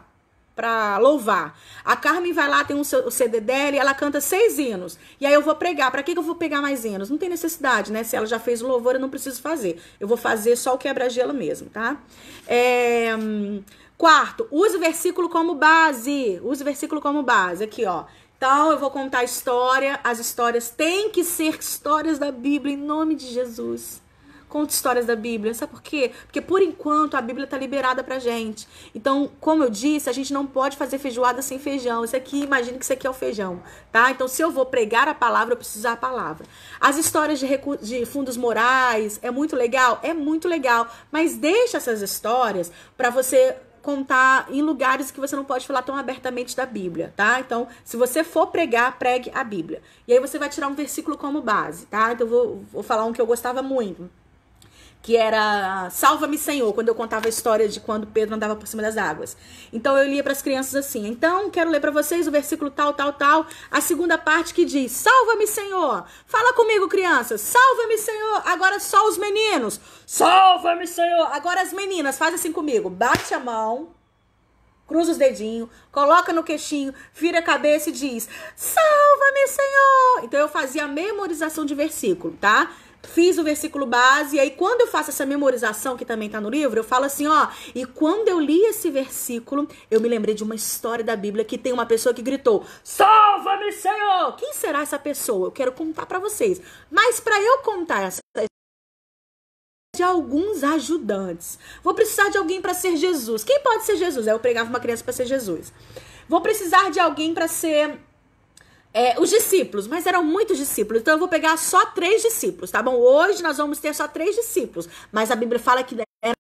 louvar. A Carmen vai lá, tem o CD dela e ela canta 6 hinos. E aí eu vou pregar. Para que eu vou pegar mais hinos? Não tem necessidade, né? Se ela já fez o louvor, eu não preciso fazer. Eu vou fazer só o quebra-gelo mesmo, tá? Quarto, use o versículo como base. Use o versículo como base. Aqui, ó. Então, eu vou contar a história. As histórias têm que ser histórias da Bíblia, em nome de Jesus. Conta histórias da Bíblia. Sabe por quê? Porque, por enquanto, a Bíblia está liberada pra gente. Então, como eu disse, a gente não pode fazer feijoada sem feijão. Isso aqui, imagine que isso aqui é o feijão, tá? Então, se eu vou pregar a palavra, eu preciso usar a palavra. As histórias de fundos morais, é muito legal? É muito legal. Mas deixa essas histórias para você contar em lugares que você não pode falar tão abertamente da Bíblia, tá? Então, se você for pregar, pregue a Bíblia. E aí você vai tirar um versículo como base, tá? Então, vou falar um que eu gostava muito, que era Salva-me, Senhor, quando eu contava a história de quando Pedro andava por cima das águas. Então eu lia para as crianças assim: então quero ler para vocês o versículo tal, a segunda parte que diz: Salva-me, Senhor. Fala comigo, crianças. Salva-me, Senhor. Agora só os meninos. Salva-me, Senhor. Agora as meninas, faz assim comigo. Bate a mão, cruza os dedinhos, coloca no queixinho, vira a cabeça e diz: Salva-me, Senhor. Então eu fazia a memorização de versículo, tá? Fiz o versículo base, e aí quando eu faço essa memorização, que também tá no livro, eu falo assim, ó, e quando eu li esse versículo, eu me lembrei de uma história da Bíblia que tem uma pessoa que gritou: Salva-me, Senhor! Quem será essa pessoa? Eu quero contar pra vocês. Mas pra eu contar essa de alguns ajudantes. Vou precisar de alguém pra ser Jesus. Quem pode ser Jesus? Aí eu pregava uma criança pra ser Jesus. Vou precisar de alguém pra ser... os discípulos, mas eram muitos discípulos, então eu vou pegar só 3 discípulos, tá bom? Hoje nós vamos ter só 3 discípulos, mas a Bíblia fala que eram,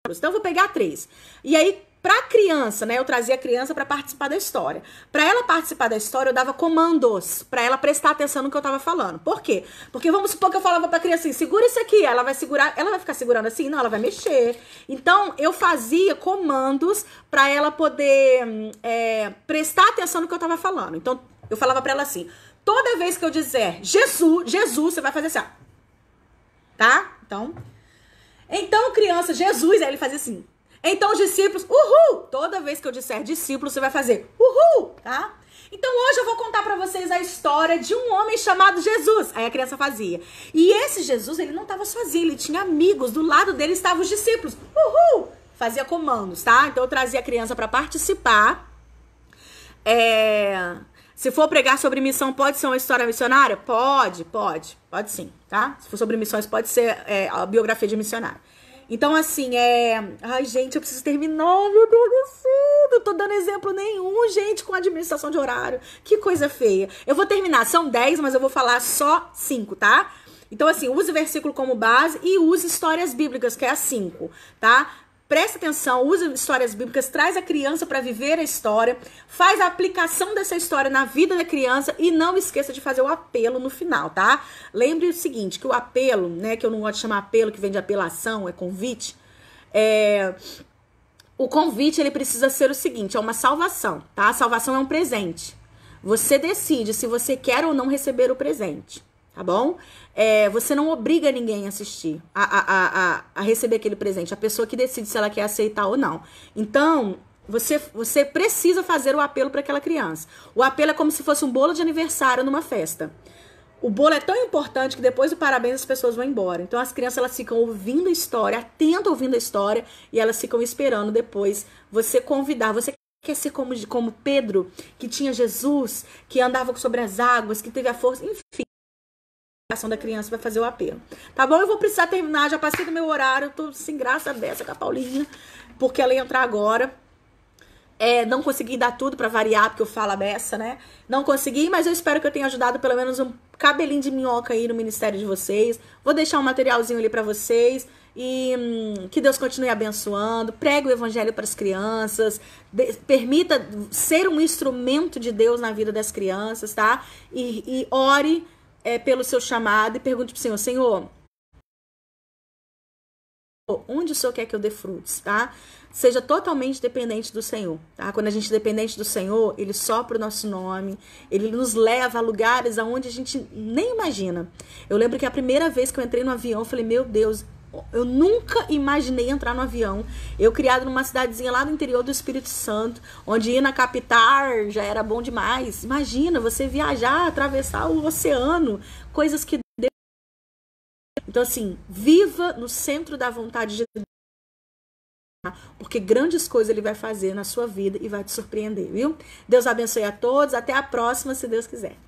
então eu vou pegar 3. E aí, pra criança, né, eu trazia a criança pra participar da história. Pra ela participar da história, eu dava comandos pra ela prestar atenção no que eu tava falando. Por quê? Porque vamos supor que eu falava pra criança assim: segura isso aqui, ela vai segurar, ela vai ficar segurando assim? Não, ela vai mexer. Então, eu fazia comandos pra ela poder prestar atenção no que eu tava falando. Então, eu falava pra ela assim: toda vez que eu dizer Jesus, você vai fazer assim, ó. Tá? Então, criança, Jesus, aí ele fazia assim. Então, os discípulos, uhul! Toda vez que eu disser discípulo, você vai fazer uhul, tá? Então, hoje eu vou contar pra vocês a história de um homem chamado Jesus. Aí a criança fazia. E esse Jesus, ele não tava sozinho, ele tinha amigos. Do lado dele estavam os discípulos. Uhul! Fazia comandos, tá? Então, eu trazia a criança pra participar. Se for pregar sobre missão, pode ser uma história missionária? Pode sim, tá? Se for sobre missões, pode ser a biografia de missionário. Então, assim, ai, gente, eu preciso terminar, meu Deus do céu, não tô dando exemplo nenhum, gente, com administração de horário. Que coisa feia. Eu vou terminar, são 10, mas eu vou falar só 5, tá? Então, assim, use o versículo como base e use histórias bíblicas, que é a 5, tá? Presta atenção, usa histórias bíblicas, traz a criança para viver a história, faz a aplicação dessa história na vida da criança e não esqueça de fazer o apelo no final, tá? Lembre o seguinte, que o apelo, né, que eu não gosto de chamar apelo, que vem de apelação, é convite, o convite, ele precisa ser o seguinte, é uma salvação, tá? A salvação é um presente. Você decide se você quer ou não receber o presente, tá bom? Você não obriga ninguém a assistir, a receber aquele presente. A pessoa que decide se ela quer aceitar ou não. Então, você precisa fazer o apelo para aquela criança. O apelo é como se fosse um bolo de aniversário numa festa. o bolo é tão importante que depois do parabéns as pessoas vão embora. Então as crianças elas ficam ouvindo a história, atentas ouvindo a história, e elas ficam esperando depois você convidar. Você quer ser como Pedro, que tinha Jesus, que andava sobre as águas, que teve a força, enfim. A ação da criança vai fazer o apelo. Tá bom? Eu vou precisar terminar, já passei do meu horário, eu tô sem graça dessa com a Paulinha, porque ela ia entrar agora. Não consegui dar tudo pra variar, porque eu falo a beça, né? Não consegui, mas eu espero que eu tenha ajudado pelo menos um cabelinho de minhoca aí no ministério de vocês. Vou deixar um materialzinho ali pra vocês. E que Deus continue abençoando. Pregue o evangelho para as crianças. Permita ser um instrumento de Deus na vida das crianças, tá? E ore pelo seu chamado e pergunte pro Senhor: Senhor, onde o Senhor quer que eu dê frutos, tá? Seja totalmente dependente do Senhor, tá? Quando a gente é dependente do Senhor, Ele sopra o nosso nome, Ele nos leva a lugares aonde a gente nem imagina. Eu lembro que a primeira vez que eu entrei no avião, eu falei, meu Deus, eu nunca imaginei entrar no avião. Eu criado numa cidadezinha lá no interior do Espírito Santo, onde ir na capital já era bom demais. Imagina, você viajar, atravessar o oceano, coisas que... Então assim, viva no centro da vontade de Deus, porque grandes coisas Ele vai fazer na sua vida e vai te surpreender, viu? Deus abençoe a todos, até a próxima, se Deus quiser.